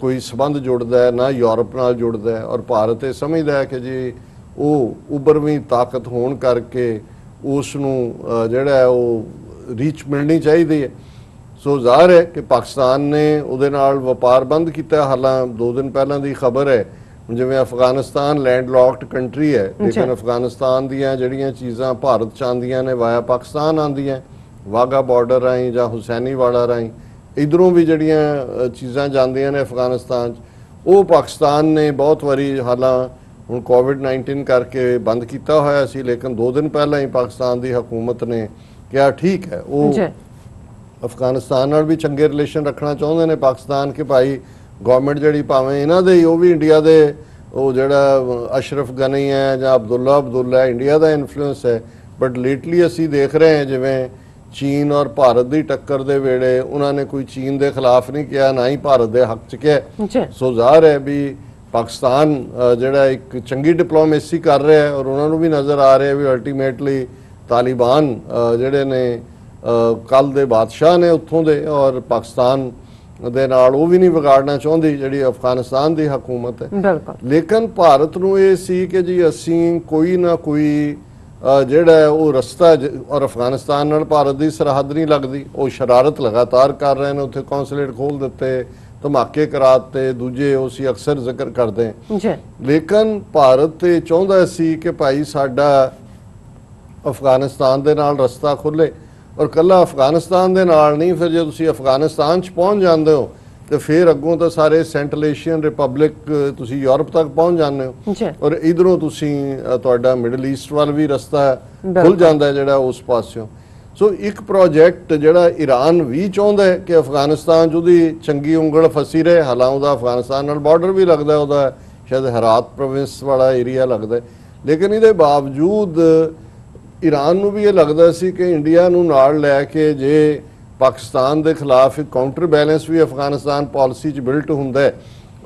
Speaker 2: कोई संबंध जुड़ता है, ना यूरोप नाल जुड़ता है, और भारत ये समझदा है कि जी वो उभरवीं ताकत होने करके उसनूं जिहड़ा है वो रीच मिलनी चाहिए है। सो ज़ाहिर है कि पाकिस्तान ने उहदे नाल व्यापार बंद किया। हालां 2 दिन पहलां दी खबर है जिवें अफगानिस्तान लैंड लॉक्ड कंट्री है, लेकिन अफगानिस्तान दीयां जिहड़ियां चीज़ां भारत च आंदियां ने वाया पाकिस्तान आंदियां, वाघा बॉर्डर राहीं जां हुसैनीवाड़ा राहीं, इधरों भी जिहड़ियां चीज़ां जांदियां ने अफगानिस्तान वो पाकिस्तान ने बहुत वारी हालां हुण कोविड-19 करके बंद किया होया सी, लेकिन 2 दिन पहलां ही पाकिस्तान की हुकूमत ने कहा ठीक है वो अफगानिस्तान नाल भी चंगे रिलेशन रखना चाहते हैं पाकिस्तान के भाई गवर्नमेंट जी भावें इन्हों दे वो भी इंडिया के वो जड़ा अशरफ गनी है जां अब्दुल्ला है इंडिया का इन्फ्लुएंस है, बट लेटली असी देख रहे हैं जिवें चीन और भारत की टक्कर दे वेले उन्होंने कोई चीन के खिलाफ नहीं किया, ना ही भारत के हक च किया। सो ज़ाहिर है भी ਪਾਕਿਸਤਾਨ ਜਿਹੜਾ ਇੱਕ ਚੰਗੀ ਡਿਪਲੋਮੇਸੀ ਕਰ ਰਿਹਾ ਹੈ, ਔਰ ਉਹਨਾਂ ਨੂੰ ਵੀ ਨਜ਼ਰ ਆ ਰਿਹਾ ਵੀ ਅਲਟੀਮੇਟਲੀ ਤਾਲਿਬਾਨ ਜਿਹੜੇ ਨੇ ਕੱਲ ਦੇ ਬਾਦਸ਼ਾਹ ਨੇ ਉੱਥੋਂ ਦੇ, ਔਰ ਪਾਕਿਸਤਾਨ ਦੇ ਨਾਲ ਉਹ ਵੀ ਨਹੀਂ ਵਿਗਾੜਨਾ ਚਾਹੁੰਦੀ ਜਿਹੜੀ ਅਫਗਾਨਿਸਤਾਨ ਦੀ ਹਕੂਮਤ ਹੈ।
Speaker 1: ਬਿਲਕੁਲ।
Speaker 2: ਲੇਕਿਨ ਭਾਰਤ ਨੂੰ ਇਹ ਸੀ ਕਿ ਜੀ ਅਸੀਂ ਕੋਈ ਨਾ ਕੋਈ ਜਿਹੜਾ ਉਹ ਰਸਤਾ, ਔਰ ਅਫਗਾਨਿਸਤਾਨ ਨਾਲ ਭਾਰਤ ਦੀ ਸਰਹੱਦ ਨਹੀਂ ਲੱਗਦੀ, ਉਹ ਸ਼ਰਾਰਤ ਲਗਾਤਾਰ ਕਰ ਰਹੇ ਨੇ, ਉੱਥੇ ਕੌਂਸੂਲੇਟ ਖੋਲ ਦਿੱਤੇ, ਧਮਾਕੇ ਕਰਾਤੇ, ਦੂਜੇ ਉਹ ਅਸੀਂ ਅਕਸਰ ਜ਼ਿਕਰ ਕਰਦੇ
Speaker 1: ਜੀ।
Speaker 2: ਲੇਕਿਨ ਭਾਰਤ ਤੇ ਚਾਹੁੰਦਾ ਸੀ ਕਿ ਭਾਈ ਸਾਡਾ ਅਫਗਾਨਿਸਤਾਨ ਦੇ ਨਾਲ ਰਸਤਾ ਖੁੱਲੇ, ਔਰ ਕੱਲਾ ਅਫਗਾਨਿਸਤਾਨ ਦੇ ਨਾਲ ਨਹੀਂ, ਫਿਰ ਜੇ ਤੁਸੀਂ ਅਫਗਾਨਿਸਤਾਨ 'ਚ ਪਹੁੰਚ ਜਾਂਦੇ ਹੋ ਤੇ ਫਿਰ ਅੱਗੋਂ ਤਾਂ ਸਾਰੇ ਸੈਂਟਰਲ ਏਸ਼ੀਅਨ ਰਿਪਬਲਿਕ ਤੁਸੀਂ ਯੂਰਪ ਤੱਕ ਪਹੁੰਚ ਜਾਂਦੇ ਹੋ, ਔਰ ਇਧਰੋਂ ਤੁਸੀਂ ਤੁਹਾਡਾ ਮਿਡਲ ਈਸਟ ਵੱਲ ਵੀ ਰਸਤਾ ਖੁੱਲ ਜਾਂਦਾ ਜਿਹੜਾ ਉਸ ਪਾਸਿਓਂ। ਸੋ ਇੱਕ ਪ੍ਰੋਜੈਕਟ ਜਿਹੜਾ ਈਰਾਨ ਵੀ ਚਾਹੁੰਦਾ ਹੈ ਕਿ ਅਫਗਾਨਿਸਤਾਨ 'ਚ ਉਹਦੀ ਚੰਗੀ ਉਂਗਲ ਫਸੀ ਰਹੇ, ਹਾਲਾਂ ਉਹਦਾ ਅਫਗਾਨਿਸਤਾਨ ਨਾਲ ਬਾਰਡਰ ਵੀ ਲੱਗਦਾ, ਉਹਦਾ ਸ਼ਾਇਦ ਹੈਰਾਤ ਪ੍ਰੋਵਿੰਸ ਵਾਲਾ ਏਰੀਆ ਲੱਗਦਾ, ਲੇਕਿਨ ਇਹਦੇ ਬਾਵਜੂਦ ਈਰਾਨ ਨੂੰ ਵੀ ਇਹ ਲੱਗਦਾ ਸੀ ਕਿ ਇੰਡੀਆ ਨੂੰ ਨਾਲ ਲੈ ਕੇ ਜੇ ਪਾਕਿਸਤਾਨ ਦੇ ਖਿਲਾਫ ਇੱਕ ਕਾਊਂਟਰ ਬੈਲੈਂਸ ਵੀ ਅਫਗਾਨਿਸਤਾਨ ਪਾਲਿਸੀ 'ਚ ਬਿਲਟ ਹੁੰਦਾ ਹੈ।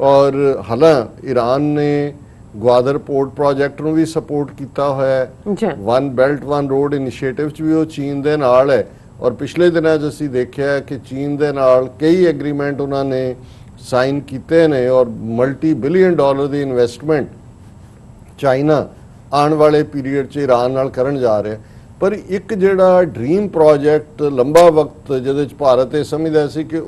Speaker 2: ਔਰ ਹਾਲਾਂ ਈਰਾਨ ਨੇ ਗਵਾਦਰ ਪੋਰਟ ਪ੍ਰੋਜੈਕਟ ਨੂੰ ਵੀ ਸਪੋਰਟ ਕੀਤਾ ਹੋਇਆ ਹੈ, one belt one road initiative 'ਚ ਵੀ ਉਹ ਚੀਨ ਦੇ ਨਾਲ ਹੈ, ਔਰ ਪਿਛਲੇ ਦਿਨਾਂ 'ਚ ਅਸੀਂ ਦੇਖਿਆ ਕਿ ਚੀਨ ਦੇ ਨਾਲ ਕਈ ਐਗਰੀਮੈਂਟ ਉਹਨਾਂ ਨੇ ਸਾਈਨ ਕੀਤੇ ਨੇ, ਔਰ ਮਲਟੀ ਬਿਲੀਅਨ ਡਾਲਰ ਦੀ ਇਨਵੈਸਟਮੈਂਟ ਚਾਈਨਾ ਆਉਣ ਵਾਲੇ ਪੀਰੀਅਡ 'ਚ ਈਰਾਨ ਨਾਲ ਕਰਨ ਜਾ ਰਿਹਾ। ਪਰ ਇੱਕ ਜਿਹੜਾ ਡ੍ਰੀਮ ਪ੍ਰੋਜੈਕਟ ਲੰਬਾ ਵਕਤ ਜਿਹਦੇ 'ਚ ਭਾਰਤ ਇਹ ਸਮਝਦਾ ਸੀ ਕਿ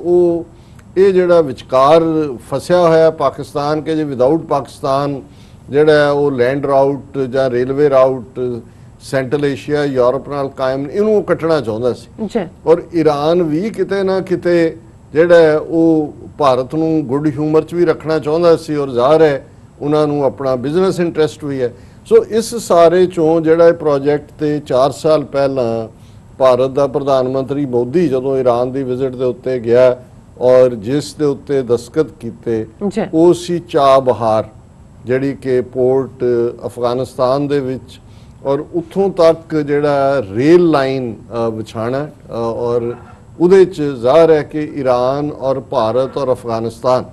Speaker 2: ਇਹ ਜਿਹੜਾ ਵਿਚਕਾਰ ਫਸਿਆ ਹੋਇਆ ਪਾਕਿਸਤਾਨ, ਕਿ ਜੇ ਵਿਦਆਊਟ ਪਾਕਿਸਤਾਨ ਜਿਹੜਾ ਉਹ ਲੈਂਡ ਰਾਊਟ ਜਾਂ railway route central Asia Europe ਨਾਲ ਕਾਇਮ, ਇਹਨੂੰ ਕੱਟਣਾ ਚਾਹੁੰਦਾ ਸੀ। ਔਰ ਈਰਾਨ ਵੀ ਕਿਤੇ ਨਾ ਕਿਤੇ ਜਿਹੜਾ ਉਹ ਭਾਰਤ ਨੂੰ ਗੁੱਡ ਹਿਊਮਰ 'ਚ ਵੀ ਰੱਖਣਾ ਚਾਹੁੰਦਾ ਸੀ, ਔਰ ਜ਼ਾਹਰ ਹੈ ਉਹਨਾਂ ਨੂੰ ਆਪਣਾ ਬਿਜ਼ਨਸ ਇੰਟਰਸਟ ਵੀ ਹੈ। ਸੋ ਇਸ ਸਾਰੇ ਚੋਂ ਜਿਹੜਾ ਇਹ ਪ੍ਰੋਜੈਕਟ ਤੇ 4 ਸਾਲ ਪਹਿਲਾਂ ਭਾਰਤ ਦਾ ਪ੍ਰਧਾਨ ਮੰਤਰੀ ਮੋਦੀ ਜਦੋਂ ਈਰਾਨ ਦੀ ਵਿਜ਼ਿਟ ਦੇ ਉੱਤੇ ਗਿਆ ਔਰ ਜਿਸ ਦੇ ਉੱਤੇ ਦਸਤਖਤ ਕੀਤੇ, ਉਹ ਸੀ ਚਾਬਹਾਰ, ਜਿਹੜੀ ਕਿ ਪੋਰਟ ਅਫਗਾਨਿਸਤਾਨ ਦੇ ਵਿੱਚ, ਔਰ ਉੱਥੋਂ ਤੱਕ ਜਿਹੜਾ ਰੇਲ ਲਾਈਨ ਵਿਛਾਣਾ, ਔਰ ਉਹਦੇ 'ਚ ਜ਼ਾਹਰ ਹੈ ਕਿ ਈਰਾਨ ਔਰ ਭਾਰਤ ਔਰ ਅਫਗਾਨਿਸਤਾਨ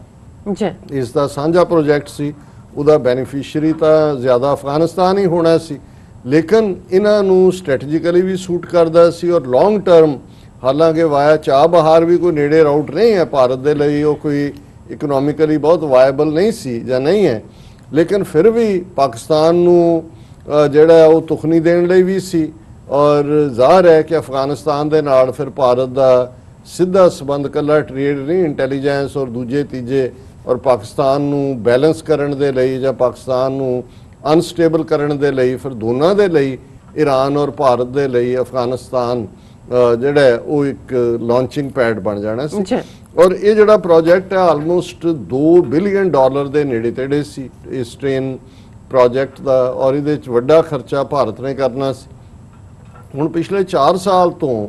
Speaker 2: ਇਸ ਦਾ ਸਾਂਝਾ ਪ੍ਰੋਜੈਕਟ ਸੀ। ਉਹਦਾ ਬੈਨੀਫੀਸ਼ੀਅਰੀ ਤਾਂ ਜ਼ਿਆਦਾ ਅਫਗਾਨਿਸਤਾਨ ਹੀ ਹੋਣਾ ਸੀ, ਲੇਕਿਨ ਇਹਨਾਂ ਨੂੰ ਸਟ੍ਰੈਟਜੀਕਲੀ ਵੀ ਸੂਟ ਕਰਦਾ ਸੀ, ਔਰ ਲੌਂਗ ਟਰਮ, ਹਾਲਾਂਕਿ ਵਾਇਆ ਚਾਬਹਾਰ ਵੀ ਕੋਈ ਨੇੜੇ ਰਾਊਟ ਨਹੀਂ ਹੈ ਭਾਰਤ ਦੇ ਲਈ, ਉਹ ਕੋਈ ਇਕਨੋਮਿਕਲੀ ਬਹੁਤ ਵਾਇਬਲ ਨਹੀਂ ਸੀ ਜਾਂ ਨਹੀਂ ਹੈ, ਲੇਕਿਨ ਫਿਰ ਵੀ ਪਾਕਿਸਤਾਨ ਨੂੰ ਜਿਹੜਾ ਉਹ ਤੁਖਨੀ ਦੇਣ ਲਈ ਵੀ ਸੀ। ਔਰ ਜ਼ਾਹਰ ਹੈ ਕਿ ਅਫਗਾਨਿਸਤਾਨ ਦੇ ਨਾਲ ਫਿਰ ਭਾਰਤ ਦਾ ਸਿੱਧਾ ਸੰਬੰਧ ਕੱਲਾ ਟ੍ਰੇਡ ਨਹੀਂ, ਇੰਟੈਲੀਜੈਂਸ ਔਰ ਦੂਜੇ ਤੀਜੇ, ਔਰ ਪਾਕਿਸਤਾਨ ਨੂੰ ਬੈਲੈਂਸ ਕਰਨ ਦੇ ਲਈ ਜਾਂ ਪਾਕਿਸਤਾਨ ਨੂੰ ਅਨਸਟੇਬਲ ਕਰਨ ਦੇ ਲਈ, ਫਿਰ ਦੋਨਾਂ ਦੇ ਲਈ, ਈਰਾਨ ਔਰ ਭਾਰਤ ਦੇ ਲਈ ਅਫਗਾਨਿਸਤਾਨ ਜਿਹੜਾ ਉਹ ਇੱਕ ਲਾਂਚਿੰਗ ਪੈਡ ਬਣ ਜਾਣਾ ਸੀ। ਔਰ ਇਹ ਜਿਹੜਾ ਪ੍ਰੋਜੈਕਟ ਹੈ ਆਲਮੋਸਟ $2 ਬਿਲੀਅਨ ਦੇ ਨੇੜੇ ਤੇੜੇ ਸੀ ਇਸ ਟ੍ਰੇਨ ਪ੍ਰੋਜੈਕਟ ਦਾ, ਔਰ ਇਹਦੇ 'ਚ ਵੱਡਾ ਖਰਚਾ ਭਾਰਤ ਨੇ ਕਰਨਾ ਸੀ। ਹੁਣ ਪਿਛਲੇ 4 ਸਾਲ ਤੋਂ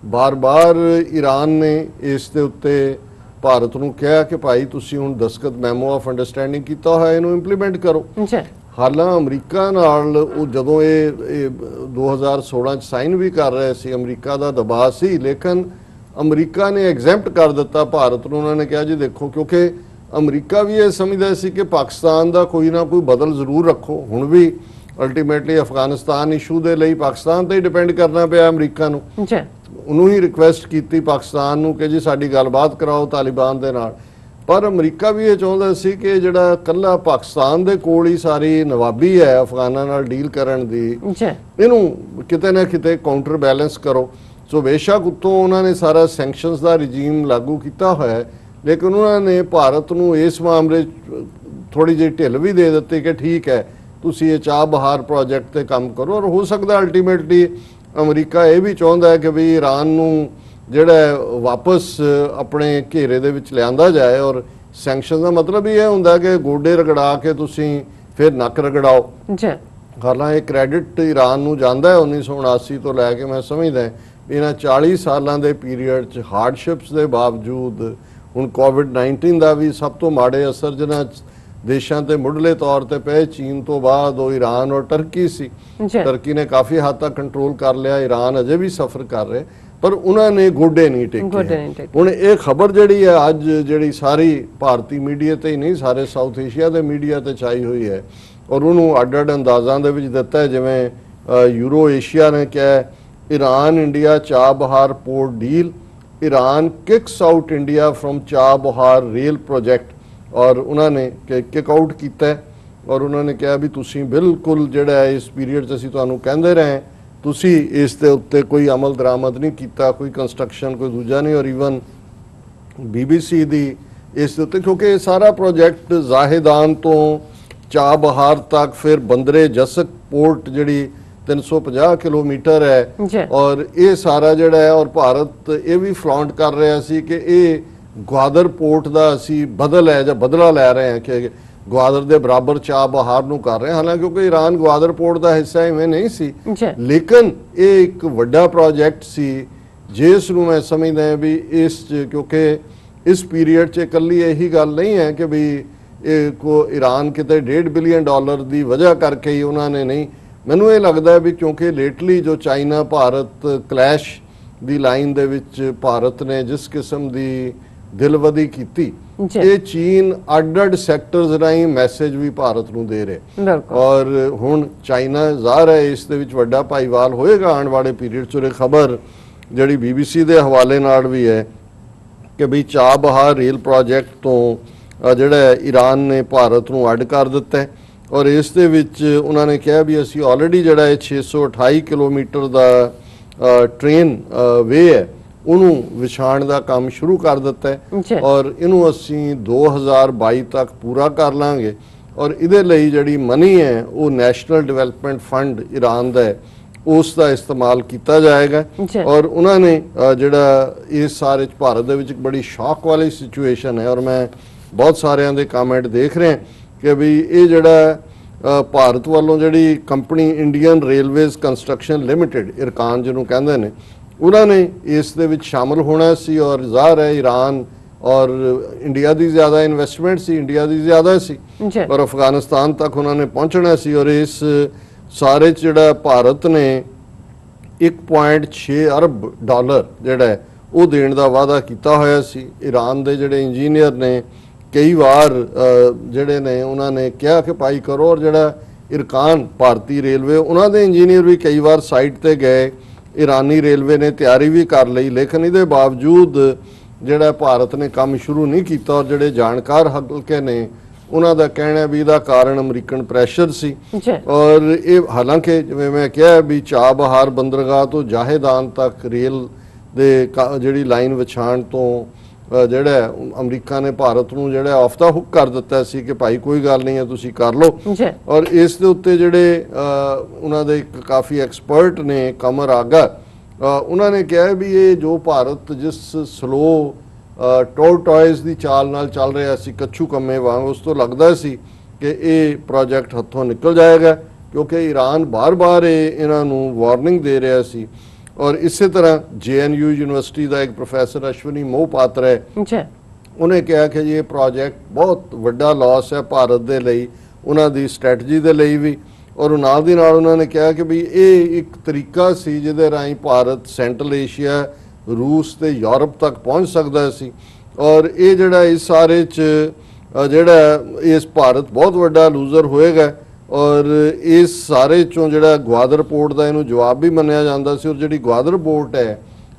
Speaker 2: ਬਾਰ-ਬਾਰ ਈਰਾਨ ਨੇ ਇਸ ਦੇ ਉੱਤੇ ਭਾਰਤ ਨੂੰ ਕਿਹਾ ਕਿ ਭਾਈ ਤੁਸੀਂ ਹੁਣ ਦਸਤਖਤ ਮੈਮੋ ਆਫ ਅੰਡਰਸਟੈਂਡਿੰਗ ਕੀਤਾ ਹੋਇਆ, ਇਹਨੂੰ ਇੰਪਲੀਮੈਂਟ ਕਰੋ। ਹਾਲਾਂ ਅਮਰੀਕਾ ਨਾਲ ਉਹ ਜਦੋਂ ਇਹ 2016 'ਚ ਸਾਈਨ ਵੀ ਕਰ ਰਹੇ ਸੀ, ਅਮਰੀਕਾ ਦਾ ਦਬਾਅ ਸੀ, ਲੇਕਿਨ ਅਮਰੀਕਾ ਨੇ ਐਗਜ਼ੈਂਪਟ ਕਰ ਦਿੱਤਾ ਭਾਰਤ ਨੂੰ। ਉਹਨਾਂ ਨੇ ਕਿਹਾ ਜੀ ਦੇਖੋ, ਕਿਉਂਕਿ ਅਮਰੀਕਾ ਵੀ ਇਹ ਸਮਝਦਾ ਸੀ ਕਿ ਪਾਕਿਸਤਾਨ ਦਾ ਕੋਈ ਨਾ ਕੋਈ ਬਦਲ ਜ਼ਰੂਰ ਰੱਖੋ। ਹੁਣ ਵੀ ਅਲਟੀਮੇਟਲੀ ਅਫਗਾਨਿਸਤਾਨ ਇਸ਼ੂ ਦੇ ਲਈ ਪਾਕਿਸਤਾਨ ਤੇ ਹੀ ਡਿਪੈਂਡ ਕਰਨਾ ਪਿਆ ਅਮਰੀਕਾ ਨੂੰ। ਉਹਨੂੰ ਹੀ ਰਿਕੁਐਸਟ ਕੀਤੀ ਪਾਕਿਸਤਾਨ ਨੂੰ ਕਿ ਜੀ ਸਾਡੀ ਗੱਲਬਾਤ ਕਰਾਓ ਤਾਲਿਬਾਨ ਦੇ ਨਾਲ। ਪਰ ਅਮਰੀਕਾ ਵੀ ਇਹ ਚਾਹੁੰਦਾ ਸੀ ਕਿ ਜਿਹੜਾ ਕੱਲਾ ਪਾਕਿਸਤਾਨ ਦੇ ਕੋਲ ਹੀ ਸਾਰੀ ਨਵਾਬੀ ਹੈ ਅਫਗਾਨਾਂ ਨਾਲ ਡੀਲ ਕਰਨ ਦੀ, ਇਹਨੂੰ ਕਿਤੇ ਨਾ ਕਿਤੇ ਕਾਊਂਟਰ ਬੈਲੈਂਸ ਕਰੋ। ਸੋ ਬੇਸ਼ੱਕ ਉੱਤੋਂ ਉਹਨਾਂ ਨੇ ਸਾਰਾ ਸੈਂਕਸ਼ਨਸ ਦਾ ਰਜੀਮ ਲਾਗੂ ਕੀਤਾ ਹੋਇਆ, ਲੇਕਿਨ ਉਹਨਾਂ ਨੇ ਭਾਰਤ ਨੂੰ ਇਸ ਮਾਮਲੇ ਥੋੜੀ ਜਿਹੀ ਢਿੱਲ ਵੀ ਦੇ ਦਿੱਤੀ ਕਿ ਠੀਕ ਹੈ ਤੁਸੀਂ ਇਹ ਚਾਬਹਾਰ ਪ੍ਰੋਜੈਕਟ ਤੇ ਕੰਮ ਕਰੋ। ਔਰ ਹੋ ਸਕਦਾ ਅਲਟੀਮੇਟਲੀ ਅਮਰੀਕਾ ਇਹ ਵੀ ਚਾਹੁੰਦਾ ਹੈ ਕਿ ਵੀ ਈਰਾਨ ਨੂੰ ਜਿਹੜਾ ਵਾਪਸ ਆਪਣੇ ਘੇਰੇ ਦੇ ਵਿੱਚ ਲਿਆਂਦਾ ਜਾਏ, ਔਰ ਸੈਂਕਸ਼ਨ ਦਾ ਮਤਲਬ ਹੀ ਇਹ ਹੁੰਦਾ ਕਿ ਗੋਡੇ ਰਗੜਾ ਕੇ ਤੁਸੀਂ ਫਿਰ ਨੱਕ ਰਗੜਾਓ। ਹਾਲਾਂ ਇਹ ਕ੍ਰੈਡਿਟ ਈਰਾਨ ਨੂੰ ਜਾਂਦਾ ਹੈ 1979 ਤੋਂ ਲੈ ਕੇ। ਮੈਂ ਸਮਝਦਾ ਇਹਨਾਂ 40 ਸਾਲਾਂ ਦੇ ਪੀਰੀਅਡ 'ਚ ਹਾਰਡਸ਼ਿਪਸ ਦੇ ਬਾਵਜੂਦ, ਹੁਣ ਕੋਵਿਡ-19 ਦਾ ਵੀ ਸਭ ਤੋਂ ਮਾੜੇ ਅਸਰ ਜਿਹਨਾਂ ਦੇਸ਼ਾਂ ਤੇ ਮੁੱਢਲੇ ਤੌਰ ਤੇ ਪਏ ਚੀਨ ਤੋਂ ਬਾਅਦ ਉਹ ਈਰਾਨ ਔਰ ਟਰਕੀ ਸੀ। ਟਰਕੀ ਨੇ ਕਾਫੀ ਹੱਦ ਤੱਕ ਕੰਟਰੋਲ ਕਰ ਲਿਆ, ਈਰਾਨ ਅਜੇ ਵੀ ਸਫਰ ਕਰ ਰਿਹਾ। ਪਰ ਉਹਨਾਂ ਨੇ ਗੋਡੇ ਨਹੀਂ ਟੇਕੇ। ਹੁਣ ਇਹ ਖਬਰ ਜਿਹੜੀ ਹੈ ਅੱਜ ਜਿਹੜੀ ਸਾਰੀ ਭਾਰਤੀ ਮੀਡੀਆ ਤੇ ਹੀ ਨਹੀਂ ਸਾਰੇ ਸਾਊਥ ਏਸ਼ੀਆ ਦੇ ਮੀਡੀਆ ਤੇ ਛਾਈ ਹੋਈ ਹੈ ਔਰ ਉਹਨੂੰ ਅੱਡ-ਅੱਡ ਅੰਦਾਜ਼ਾਂ ਦੇ ਵਿੱਚ ਦਿੱਤਾ ਹੈ। ਜਿਵੇਂ ਯੂਰੋ ਏਸ਼ੀਆ ਨੇ ਕਿਹਾ Iran India Chabahar port deal, Iran kicks out India from Chabahar rail project और उन्होंने किक आउट किया और उन्होंने कहा भी तुसी बिल्कुल जिहड़ा है इस पीरीयड च असीं तुहानूं कहंदे रहे तुसी इस दे उत्ते कोई अमल दरामद नहीं किया, कोई कंस्ट्रक्शन कोई दूजा नहीं। और ईवन BBC दी इस दे उत्ते क्योंकि सारा प्रोजेक्ट जाहिदान तो चाबहार तक फिर बंदरे जसक पोर्ट जिहड़ी 350 किलोमीटर है और ये सारा जड़ा है और भारत ये भी फ्लॉन्ट कर रहा सी कि ये ग्वादर पोर्ट का असी बदल है या बदला लै रहे हैं कि ग्वादर के बराबर चाबहार नूं कर रहे हैं। हालांकि क्योंकि ईरान ग्वादर पोर्ट का हिस्सा इवें नहीं सी, लेकिन ये एक वड्डा प्रोजेक्ट सी जिस नूं मैं समझदा भी इस क्योंकि इस पीरीयड च इकल्ली यही गल नहीं है कि भी को ईरान किते $1.5 बिलियन की वजह करके ही उन्होंने नहीं, मैनू ये लगता है भी क्योंकि लेटली जो चाइना भारत क्लैश की लाइन दे विच भारत ने जिस किस्म की दिलवदी की ये चीन अड-अड सैक्टर्स राही मैसेज भी भारत नूं दे रहे और हुण चाइना ज़ाहिर है इस दे विच वड्डा भाईवाल होएगा आने वाले पीरीयड च। खबर जिहड़ी BBC के हवाले नाल भी है कि भी चाबहार रेल प्रोजेक्ट तो जिहड़ा ईरान ने भारत नूं अड कर दिता है और इस दे विच उन्होंने कहा भी असी ऑलरेडी जिहड़ा 628 किलोमीटर का ट्रेन वे है उन्होंने विछाण का काम शुरू कर दिता है और इनू असी 2022 तक पूरा कर लांगे और इहदे लई जिहड़ी मनी है वो नैशनल डिवेलपमेंट फंड ईरान दा है उसका इस्तेमाल किया जाएगा। और उन्होंने जिहड़ा इस सारे भारत दे विच बड़ी शॉक वाली सिचुएशन है और मैं बहुत सारे दे कमेंट देख रहे हैं कि भी ये जिहड़ा भारत वालों जिहड़ी company Indian railways construction limited Ircon जिन्हों कहते हैं उन्होंने इस दे विच शामिल होना सी और ज़ाहिर है ईरान और इंडिया की ज़्यादा इन्वेस्टमेंट सी, इंडिया की ज़्यादा सी और अफगानिस्तान तक उन्होंने पहुँचना सी और इस सारे जिहड़ा भारत ने 1.6 अरब डॉलर जिहड़ा है वो देण दा वादा किया होया सी। ईरान दे जिहड़े इंजीनियर ने कई बार जिहड़े ने उन्होंने कहा कि भाई करो और जिहड़ा इरकान भारतीय रेलवे उन्होंने इंजीनियर भी कई बार साइट ते गए, ईरानी रेलवे ने तैयारी भी कर ली लेकिन इहदे बावजूद जिहड़ा भारत ने काम शुरू नहीं किया और जिहड़े जानकार हल्के ने उन्हों का कहना भी इहदा कारण अमरीकन प्रैशर सी और ये हालांकि जिवें मैं कहा भी चाबहार बंदरगाह तो जाहेदान तक रेल दे जिहड़ी लाइन विछाण तो जिहड़ा अमरीका ने भारत नूं जिहड़ा ऑफ द हुक कर दिता सी कि भाई कोई गल नहीं है तुसीं कर लो और इस दे उत्ते जिहड़े उन्हां दे काफ़ी एक्सपर्ट ने कमर आगा उन्होंने कहा भी ये जो भारत जिस स्लो टॉर्टॉइज की चाल नाल चल रहा सी कच्छू कम्मे वांग उस तो लगता सी कि ये प्रोजेक्ट हथों निकल जाएगा क्योंकि ईरान बार बार इन्हां नूं वार्निंग दे रहा सी। और इस तरह JNU यूनिवर्सिटी का एक प्रोफैसर अश्विनी मोहपात्रा है उन्हें कहा कि ये प्रोजेक्ट बहुत वड्डा लॉस है भारत के लिए उन्हां दी स्ट्रैटजी के लिए भी और नाल दी नाल उन्होंने कहा कि भी ये एक तरीका सी जिहदे राहीं भारत सेंट्रल एशिया रूस ते यूरोप तक पहुँच सकता सी और ये जिहड़ा इस सारे जिहड़ा इस भारत बहुत वड्डा लूजर होएगा और इस सारे चों जिहड़ा ग्वादर पोर्ट का इनू जवाब भी मन्निया जाता सी और जिहड़ी ग्वादर पोर्ट है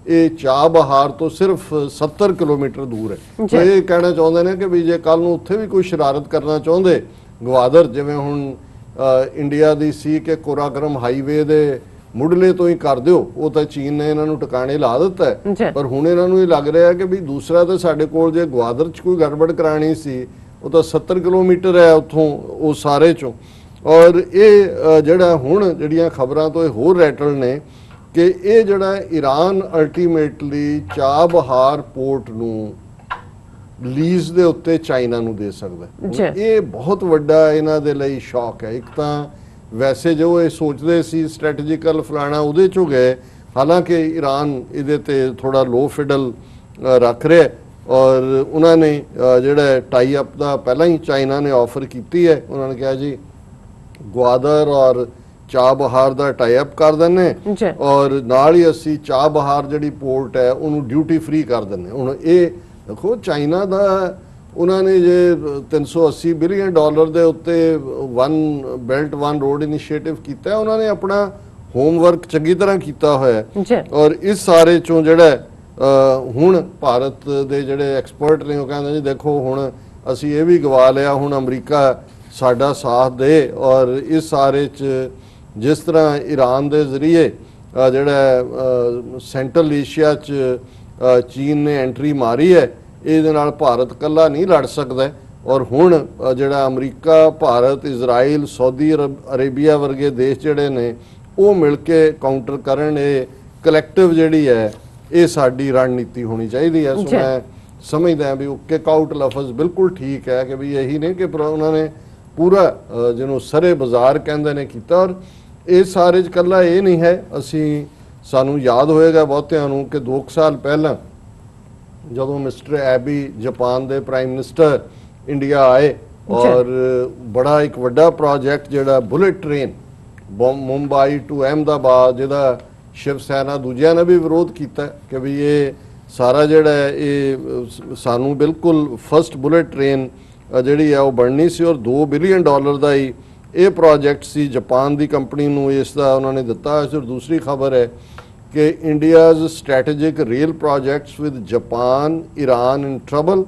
Speaker 2: ये चाबहार तो सिर्फ 70 किलोमीटर दूर है। तो ये कहना चाहते हैं कि भी जे कल नूं उत्थे भी कोई शरारत करना चाहते ग्वादर जिवें हुण इंडिया दी सी कि कोराकरम हाईवे दे मुढ़ले तो ही कर दिओ वो तो चीन ने इन्हों टिकाणे ला दिता है पर हुण इन्हों ये लग रहा है कि भी दूसरा तो साडे कोल जे ग्वादर च कोई गड़बड़ करानी सी वो तो 70 किलोमीटर है उत्थों वो सारे चों और ये जिहड़ा हुण जिहड़ियां खबरां तो होर रैटल ने कि ये जिहड़ा ईरान अल्टीमेटली चाबहार पोर्ट नूं लीज दे उत्ते चाइना नूं दे सकदा है। ये बहुत वड्डा इन्हां दे लई शौक है। एक तां वैसे जो ये सोचते सी स्ट्रैटेजिकल फलाना उहदे चों गए हालांकि ईरान इहदे ते थोड़ा लो फिडल रख रहा है और उन्होंने जिहड़ा टाई अप दा पहला ही चाइना ने ऑफर की है। उन्होंने कहा जी ग्वादर और ਚਾਬਹਾਰ ਦਾ ਟਾਈ ਅਪ ਕਰ ਦਿੰਨੇ
Speaker 1: ਜੀ।
Speaker 2: ਔਰ ਨਾਲ ਹੀ ਅਸੀਂ ਚਾਬਹਾਰ ਜਿਹੜੀ ਪੋਰਟ ਹੈ ਉਹਨੂੰ ਡਿਊਟੀ ਫ੍ਰੀ ਕਰ ਦਿੰਨੇ। ਹੁਣ ਇਹ ਦੇਖੋ ਚਾਈਨਾ ਦਾ ਉਹਨਾਂ ਨੇ ਜੇ 380 ਬਿਲੀਅਨ ਡਾਲਰ ਦੇ ਉੱਤੇ one belt one road initiative ਕੀਤਾ, ਉਹਨਾਂ ਨੇ ਆਪਣਾ ਹੋਮਵਰਕ ਚੰਗੀ ਤਰ੍ਹਾਂ ਕੀਤਾ ਹੋਇਆ
Speaker 1: ਜੀ।
Speaker 2: ਔਰ ਇਸ ਸਾਰੇ ਚੋਂ ਜਿਹੜਾ ਹੁਣ ਭਾਰਤ ਦੇ ਜਿਹੜੇ ਐਕਸਪਰਟ ਨੇ ਉਹ ਕਹਿੰਦੇ ਜੀ ਦੇਖੋ ਹੁਣ ਅਸੀਂ ਇਹ ਵੀ ਗਵਾ ਲਿਆ, ਹੁਣ ਅਮਰੀਕਾ ਸਾਡਾ ਸਾਥ ਦੇ। ਔਰ ਇਸ ਸਾਰੇ 'ਚ ਜਿਸ ਤਰ੍ਹਾਂ ਈਰਾਨ ਦੇ ਜ਼ਰੀਏ ਜਿਹੜਾ ਸੈਂਟਰਲ ਏਸ਼ੀਆ 'ਚ ਚੀਨ ਨੇ ਐਂਟਰੀ ਮਾਰੀ ਹੈ, ਇਹਦੇ ਨਾਲ ਭਾਰਤ ਇਕੱਲਾ ਨਹੀਂ ਲੜ ਸਕਦਾ। ਔਰ ਹੁਣ ਜਿਹੜਾ America, Bharat, Israel, Saudi Arabia ਵਰਗੇ ਦੇਸ਼ ਜਿਹੜੇ ਨੇ ਉਹ ਮਿਲ ਕੇ ਕਾਊਂਟਰ ਕਰਨ। ਇਹ ਕਲੈਕਟਿਵ ਜਿਹੜੀ ਹੈ ਇਹ ਸਾਡੀ ਰਣਨੀਤੀ ਹੋਣੀ ਚਾਹੀਦੀ ਹੈ। ਸੋ ਮੈਂ ਸਮਝਦਾ ਵੀ ਉਹ ਕਿਕ ਆਊਟ ਲਫ਼ਜ਼ ਬਿਲਕੁਲ ਠੀਕ ਹੈ ਕਿ ਵੀ ਇਹੀ ਨਹੀਂ ਕਿ ਉਹਨਾਂ ਨੇ ਪੂਰਾ ਜਿਹਨੂੰ ਸਰੇ ਬਾਜ਼ਾਰ ਕਹਿੰਦੇ ਨੇ ਕੀਤਾ। ਔਰ ਇਹ ਸਾਰੇ 'ਚ ਇਕੱਲਾ ਇਹ ਨਹੀਂ ਹੈ, ਸਾਨੂੰ ਯਾਦ ਹੋਏਗਾ ਬਹੁਤਿਆਂ ਨੂੰ ਕਿ 2 ਸਾਲ ਪਹਿਲਾਂ ਜਦੋਂ ਮਿਸਟਰ ਐਬੀ ਜਾਪਾਨ ਦੇ ਪ੍ਰਾਈਮ ਮਿਨਿਸਟਰ ਇੰਡੀਆ ਆਏ ਔਰ ਬੜਾ ਇੱਕ ਵੱਡਾ ਪ੍ਰੋਜੈਕਟ ਜਿਹੜਾ bullet train Mumbai to Ahmedabad, ਜਿਹਦਾ ਸ਼ਿਵ ਸੈਨਾ ਦੂਜਿਆਂ ਨੇ ਵੀ ਵਿਰੋਧ ਕੀਤਾ ਕਿ ਵੀ ਇਹ ਸਾਰਾ ਜਿਹੜਾ ਇਹ ਸਾਨੂੰ ਬਿਲਕੁਲ ਫਸਟ ਬੁਲੇਟ ਟ੍ਰੇਨ ਜਿਹੜੀ ਹੈ ਉਹ ਬਣਨੀ ਸੀ ਔਰ $2 ਬਿਲੀਅਨ ਦਾ ਹੀ ਇਹ ਪ੍ਰੋਜੈਕਟ ਸੀ। ਜਾਪਾਨ ਦੀ ਕੰਪਨੀ ਨੂੰ ਇਸ ਦਾ ਉਹਨਾਂ ਨੇ ਦਿੱਤਾ। ਔਰ ਦੂਸਰੀ ਖਬਰ ਹੈ ਕਿ India's strategic rail projects with Japan, Iran in trouble,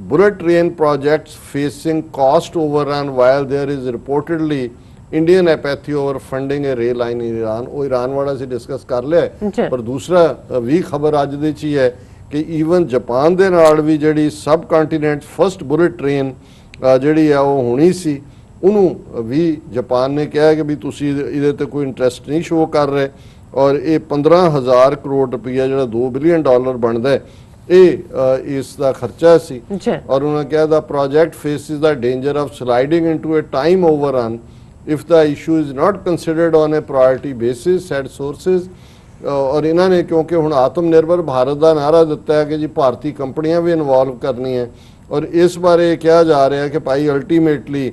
Speaker 2: bullet train projects facing cost overrun while there is reportedly Indian apathy over funding a rail line in Iran. वो ईरान वाला से डिस्कस कर लिया। पर दूसरा भी खबर अज दी ची है कि ईवन जापान दे नाल भी जिहड़ी सब कॉन्टीनेंट फस्ट बुलेट ट्रेन जिहड़ी है वो होनी सी, उन्होंने भी जापान ने कहा कि भी तुसी इहदे ते कोई इंटरेस्ट नहीं शो कर रहे और ये 15,000 करोड़ रुपया जो $2 बिलियन बनता है ये इसका खर्चा सी। और उन्होंने कहा the project faces the danger of sliding into A time overrun if the issue is not considered on A priority basis sad sources. और इन्होंने क्योंकि हुण आत्मनिर्भर भारत का नारा दिता है कि जी भारतीय कंपनियां भी इन्वॉल्व करनी है और इस बारे कहा जा रहा है कि भाई अल्टीमेटली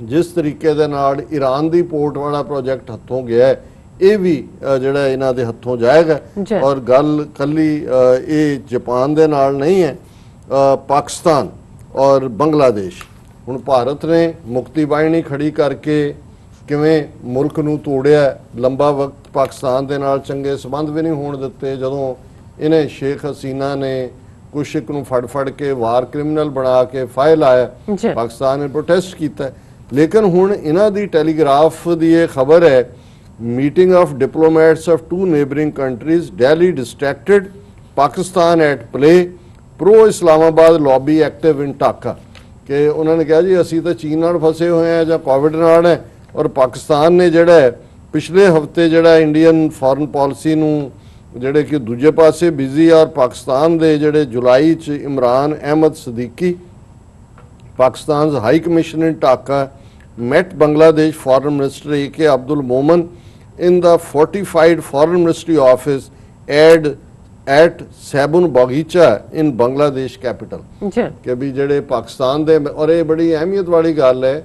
Speaker 2: जिस तरीके दे नाल ईरान की पोर्ट वाला प्रोजेक्ट हथों गया है ये भी जिहड़ा इन्हां दे हथों जाएगा। और गल कल्ली ये जापान दे नाल नहीं है, पाकिस्तान और बांग्लादेश हुण भारत ने मुक्ति बाहिनी खड़ी करके किवें मुल्क नूं तोड़िया, लंबा वक्त पाकिस्तान दे नाल चंगे संबंध भी नहीं होण दित्ते। जदों इन्हें शेख हसीना ने कुछ एक नूं फड़ फड़ के वार क्रिमिनल बना के फाइल आया, पाकिस्तान ने प्रोटेस्ट किया। लेकिन हुण इन्हां दी टैलीग्राफ दी ये खबर है meeting of diplomats of 2 neighbouring countries, Delhi distracted, Pakistan at play, pro Islamabad lobby active in Dhaka. कि उन्होंने कहा जी असी तो चीन नाल फसे हुए हैं या कोविड नाल है और पाकिस्तान ने जिहड़ा है पिछले हफ्ते जिहड़ा इंडियन फॉरेन पॉलिसी नूं जिहड़े कि दूजे पासे बिजी। और पाकिस्तान दे जिहड़े जुलाई च Imran Ahmad Siddiqui Pakistan high commission in Dhaka met Bangladesh Foreign Minister A.K. Abdul Momen in the fortified Foreign Ministry office at Sabun Bagicha in Bangladesh capital। कि भी जड़े पाकिस्तान दे और ये बड़ी अहमियत वाली गल है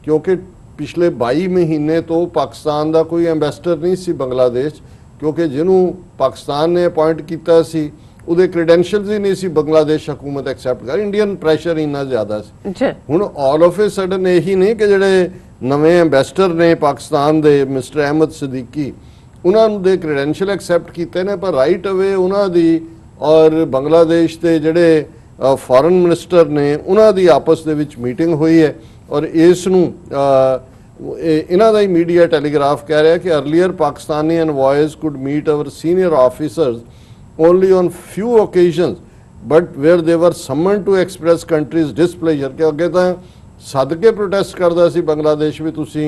Speaker 2: क्योंकि पिछले 22 महीने तो पाकिस्तान का कोई एंबेसडर नहीं सी बांग्लादेश, क्योंकि जिन्हों पाकिस्तान ने अपॉइंट किया सी ਉਹਦੇ ਕ੍ਰੈਡੈਂਸ਼ੀਅਲਸ ਹੀ ਨਹੀਂ ਸੀ ਬੰਗਲਾਦੇਸ਼ ਹਕੂਮਤ ਐਕਸੈਪਟ ਕਰ। ਇੰਡੀਅਨ ਪ੍ਰੈਸ਼ਰ ਇੰਨਾ ਜ਼ਿਆਦਾ ਸੀ। ਹੁਣ ਆਲ ਆਫ ਏ ਸਡਨ ਇਹੀ ਨਹੀਂ ਕਿ ਜਿਹੜੇ ਨਵੇਂ ਐਂਬੈਸਡਰ ਨੇ ਪਾਕਿਸਤਾਨ ਦੇ ਮਿਸਟਰ ਅਹਿਮਦ ਸਦੀਕੀ ਉਹਨਾਂ ਦੇ ਕ੍ਰੈਡੈਂਸ਼ੀਅਲ ਐਕਸੈਪਟ ਕੀਤੇ ਨੇ, ਪਰ ਰਾਈਟ ਅਵੇ ਉਹਨਾਂ ਦੀ ਔਰ ਬੰਗਲਾਦੇਸ਼ ਦੇ ਜਿਹੜੇ ਫੋਰਨ ਮਿਨਿਸਟਰ ਨੇ ਉਹਨਾਂ ਦੀ ਆਪਸ ਦੇ ਵਿੱਚ ਮੀਟਿੰਗ ਹੋਈ ਹੈ। ਔਰ ਇਸ ਨੂੰ ਇਹਨਾਂ ਦਾ ਹੀ ਮੀਡੀਆ ਟੈਲੀਗ੍ਰਾਫ ਕਹਿ ਰਿਹਾ ਕਿ earlier Pakistani envoys could meet our senior officers only on few occasions but where they were summoned to express country's displeasure। कि अगे तो सद के प्रोटेस्ट करता सी बांग्लादेश भी तुसी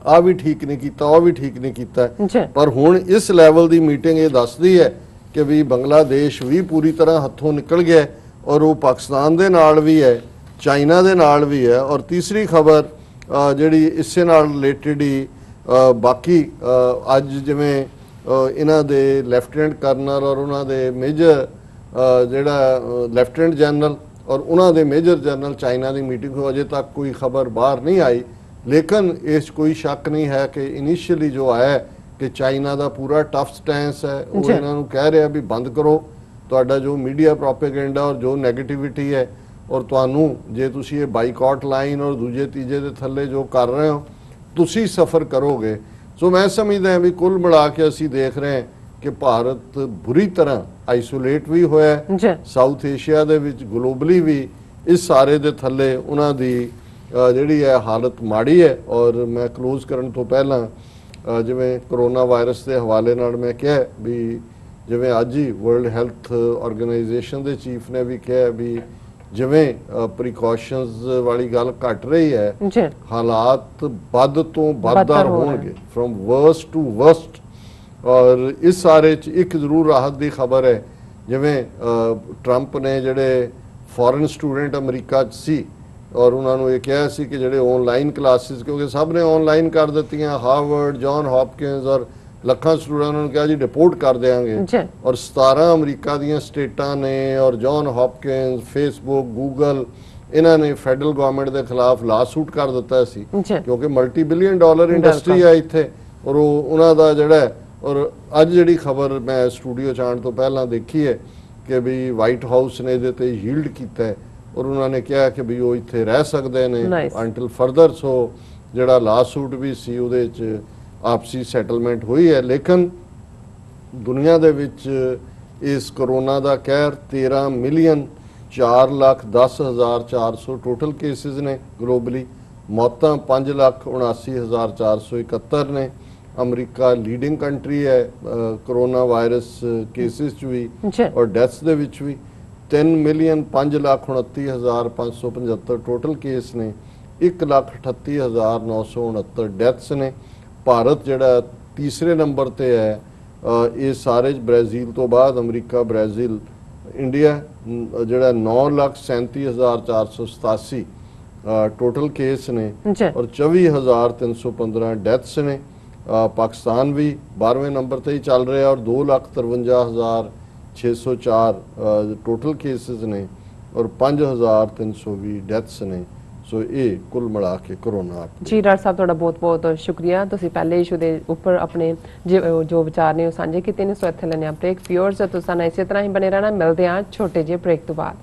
Speaker 2: आ भी ठीक नहीं किया वह भी ठीक नहीं किया। पर हुण इस लैवल की मीटिंग ये दसदी है कि भी बांग्लादेश भी पूरी तरह हथों निकल गया और वो पाकिस्तान दे नाल भी है, चाइना दे नाल भी है। और तीसरी खबर जिहड़ी इससे नाल रिलेटेड ही बाकी अज जिवें इन्हां दे लैफ्टिनेंट कर्नल और उन्हां दे मेजर जिहड़ा लैफ्टिनेंट जनरल और उन्हां दे मेजर जनरल चाइना की मीटिंग हो, अजे तक कोई खबर बाहर नहीं आई लेकिन इस कोई शक नहीं है कि इनिशियली जो है कि चाइना का पूरा टफ स्टैंस है वो
Speaker 1: जी।
Speaker 2: इन्हों कह रहा भी बंद करो ਤੁਹਾਡਾ जो मीडिया प्रोपेगेंडा और जो नैगेटिविटी है और ਤੁਹਾਨੂੰ ਜੇ ਤੁਸੀਂ ਇਹ ਬਾਈਕਾਟ ਲਾਈਨ और ਦੂਜੇ ਤੀਜੇ ਦੇ ਥੱਲੇ ਜੋ ਕਰ ਰਹੇ ਹੋ ਤੁਸੀਂ ਸਫਰ ਕਰੋਗੇ। ਸੋ ਮੈਂ ਸਮਝਦਾ ਹਾਂ ਵੀ ਕੁੱਲ ਮਿਲਾ ਕੇ ਅਸੀਂ ਦੇਖ ਰਹੇ ਹਾਂ ਕਿ ਭਾਰਤ ਬੁਰੀ ਤਰ੍ਹਾਂ ਆਈਸੋਲੇਟ ਵੀ ਹੋਇਆ ਹੈ
Speaker 1: ਜੀ
Speaker 2: ਸਾਊਥ ਏਸ਼ੀਆ ਦੇ ਵਿੱਚ ਗਲੋਬਲੀ ਵੀ ਇਸ ਸਾਰੇ ਦੇ ਥੱਲੇ ਉਹਨਾਂ ਦੀ ਜਿਹੜੀ ਹੈ ਹਾਲਤ ਮਾੜੀ ਹੈ। ਔਰ ਮੈਂ ਕਲੋਜ਼ ਕਰਨ ਤੋਂ ਪਹਿਲਾਂ ਜਿਵੇਂ ਕਰੋਨਾ ਵਾਇਰਸ ਦੇ ਹਵਾਲੇ ਨਾਲ ਮੈਂ ਕਿਹਾ ਵੀ ਜਿਵੇਂ ਅੱਜ ਹੀ ਵਰਲਡ ਹੈਲਥ ਆਰਗੇਨਾਈਜੇਸ਼ਨ ਦੇ ਚੀਫ ਨੇ ਵੀ ਕਿਹਾ ਵੀ ਜਿਵੇਂ ਪ੍ਰੀਕਾਸ਼ਨਸ ਵਾਲੀ ਗੱਲ ਘਟ ਰਹੀ ਹੈ
Speaker 1: ਜੀ
Speaker 2: ਹਾਲਾਤ ਵੱਧ ਤੋਂ ਵੱਧਦਾਰ
Speaker 1: ਬਦਤਰ ਹੋ ਰਹੇ
Speaker 2: ਹੋਣਗੇ ਫਰਮ ਵਰਸਟ ਟੂ ਵਰਸਟ। ਔਰ ਇਸ ਸਾਰੇ ਚ ਇੱਕ ਜ਼ਰੂਰ ਰਾਹਤ ਦੀ ਖਬਰ ਹੈ ਜਿਵੇਂ ਟਰੰਪ ਨੇ ਜਿਹੜੇ ਫੋਰਨ ਸਟੂਡੈਂਟ ਅਮਰੀਕਾ ਚ ਸੀ ਔਰ ਉਹਨਾਂ ਨੂੰ ਇਹ ਕਿਹਾ ਸੀ ਕਿ ਜਿਹੜੇ ਆਨਲਾਈਨ ਕਲਾਸਿਸ ਕਿਉਂਕਿ ਸਭ ਨੇ ਆਨਲਾਈਨ ਕਰ ਦਿੱਤੀਆਂ ਹਾਰਵਰਡ ਜੌਨ ਹੌਪਕਿੰਸ ਔਰ ਲੱਖਾਂ ਸਟੂਡੈਂਟਾਂ ਨੂੰ ਕਿਹਾ ਜੀ ਰਿਪੋਰਟ ਕਰ ਦੇਵਾਂਗੇ
Speaker 1: ਜੀ
Speaker 2: ਔਰ 17 ਅਮਰੀਕਾ ਦੀਆਂ ਸਟੇਟਾਂ ਨੇ ਔਰ ਜੌਨ ਹੌਪਕਿੰਸ ਫੇਸਬੁੱਕ ਗੂਗਲ ਇਹਨਾਂ ਨੇ ਫੈਡਰਲ ਗਵਰਨਮੈਂਟ ਦੇ ਖਿਲਾਫ ਲਾਸੂਟ ਕਰ ਦਿੱਤਾ ਸੀ
Speaker 1: ਜੀ
Speaker 2: ਕਿਉਂਕਿ ਮਲਟੀ ਬਿਲੀਅਨ ਡਾਲਰ ਇੰਡਸਟਰੀ ਆ ਇੱਥੇ ਔਰ ਉਹਨਾਂ ਦਾ ਜਿਹੜਾ ਔਰ ਅੱਜ ਜਿਹੜੀ ਖਬਰ ਮੈਂ ਸਟੂਡੀਓ ਚ ਆਉਣ ਤੋਂ ਪਹਿਲਾਂ ਦੇਖੀ ਹੈ ਕਿ ਵੀ ਵਾਈਟ ਹਾਊਸ ਨੇ ਇਹਦੇ ਤੇ ਯੀਲਡ ਕੀਤਾ ਹੈ ਔਰ ਉਹਨਾਂ ਨੇ ਕਿਹਾ ਕਿ ਵੀ ਉਹ ਇੱਥੇ ਰਹਿ ਸਕਦੇ ਨੇ
Speaker 1: Nice.
Speaker 2: Until further. ਸੋ ਜਿਹੜਾ ਲਾਸੂਟ ਵੀ ਸੀ ਉਹਦੇ ਚ ਆਪਸੀ ਸੈਟਲਮੈਂਟ ਹੋਈ ਹੈ। ਲੇਕਿਨ ਦੁਨੀਆ ਦੇ ਵਿੱਚ ਇਸ ਕਰੋਨਾ ਦਾ ਕਹਿਰ 13 ਮਿਲੀਅਨ 4,10,400 ਟੋਟਲ ਕੇਸਿਸ ਨੇ ਗਲੋਬਲੀ। ਮੌਤਾਂ 5,79,471 ਨੇ। ਅਮਰੀਕਾ ਲੀਡਿੰਗ ਕੰਟਰੀ ਹੈ ਕਰੋਨਾ ਵਾਇਰਸ ਕੇਸਿਸ ਚ ਵੀ
Speaker 1: ਜੀ
Speaker 2: ਔਰ ਡੈਥਸ ਦੇ ਵਿੱਚ ਵੀ। 3,59,29,575 ਟੋਟਲ ਕੇਸ ਨੇ। 1,38,969 ਡੈਥਸ ਨੇ। ਭਾਰਤ ਜਿਹੜਾ ਤੀਸਰੇ ਨੰਬਰ ਤੇ ਹੈ ਇਹ ਸਾਰੇ ਬ੍ਰਾਜ਼ੀਲ ਤੋਂ ਬਾਅਦ ਅਮਰੀਕਾ ਬ੍ਰਾਜ਼ੀਲ ਇੰਡੀਆ ਜਿਹੜਾ 9,37,487 ਟੋਟਲ ਕੇਸ ਨੇ
Speaker 1: ਜੀ
Speaker 2: ਔਰ 24,315 ਡੈਥਸ ਨੇ। ਪਾਕਿਸਤਾਨ ਵੀ 12ਵੇਂ ਨੰਬਰ ਤੇ ਹੀ ਚੱਲ ਰਿਹਾ ਔਰ 2,53,604 ਟੋਟਲ ਕੇਸਿਸ ਨੇ ਔਰ 5,320 ਡੈਥਸ ਨੇ। ਸੋ ਇਹ ਕੁੱਲ ਮਿਲਾ ਕੇ ਕਰੋਨਾ
Speaker 1: ਜੀ ਡਾਕਟਰ ਸਾਹਿਬ ਤੁਹਾਡਾ ਬਹੁਤ ਬਹੁਤ ਸ਼ੁਕਰੀਆ। ਤੁਸੀਂ ਪਹਿਲੇ ਇਸ਼ੂ ਦੇ ਉੱਪਰ ਆਪਣੇ ਜੋ ਵਿਚਾਰ ਨੇ ਉਹ ਸਾਂਝੇ ਕੀਤੇ ਨੇ। ਸੋ ਇੱਥੇ ਲੈਣੇ ਆ ਬ੍ਰੇਕ। ਵਿਊਅਰਸ ਤੁਸੀਂ ਇਸੇ ਤਰ੍ਹਾਂ ਹੀ ਬਣੇ ਰਹਿਣਾ। ਮਿਲਦੇ ਹਾਂ ਛੋਟੇ ਜਿਹੇ ਬ੍ਰੇਕ ਤੋਂ ਬਾਅਦ।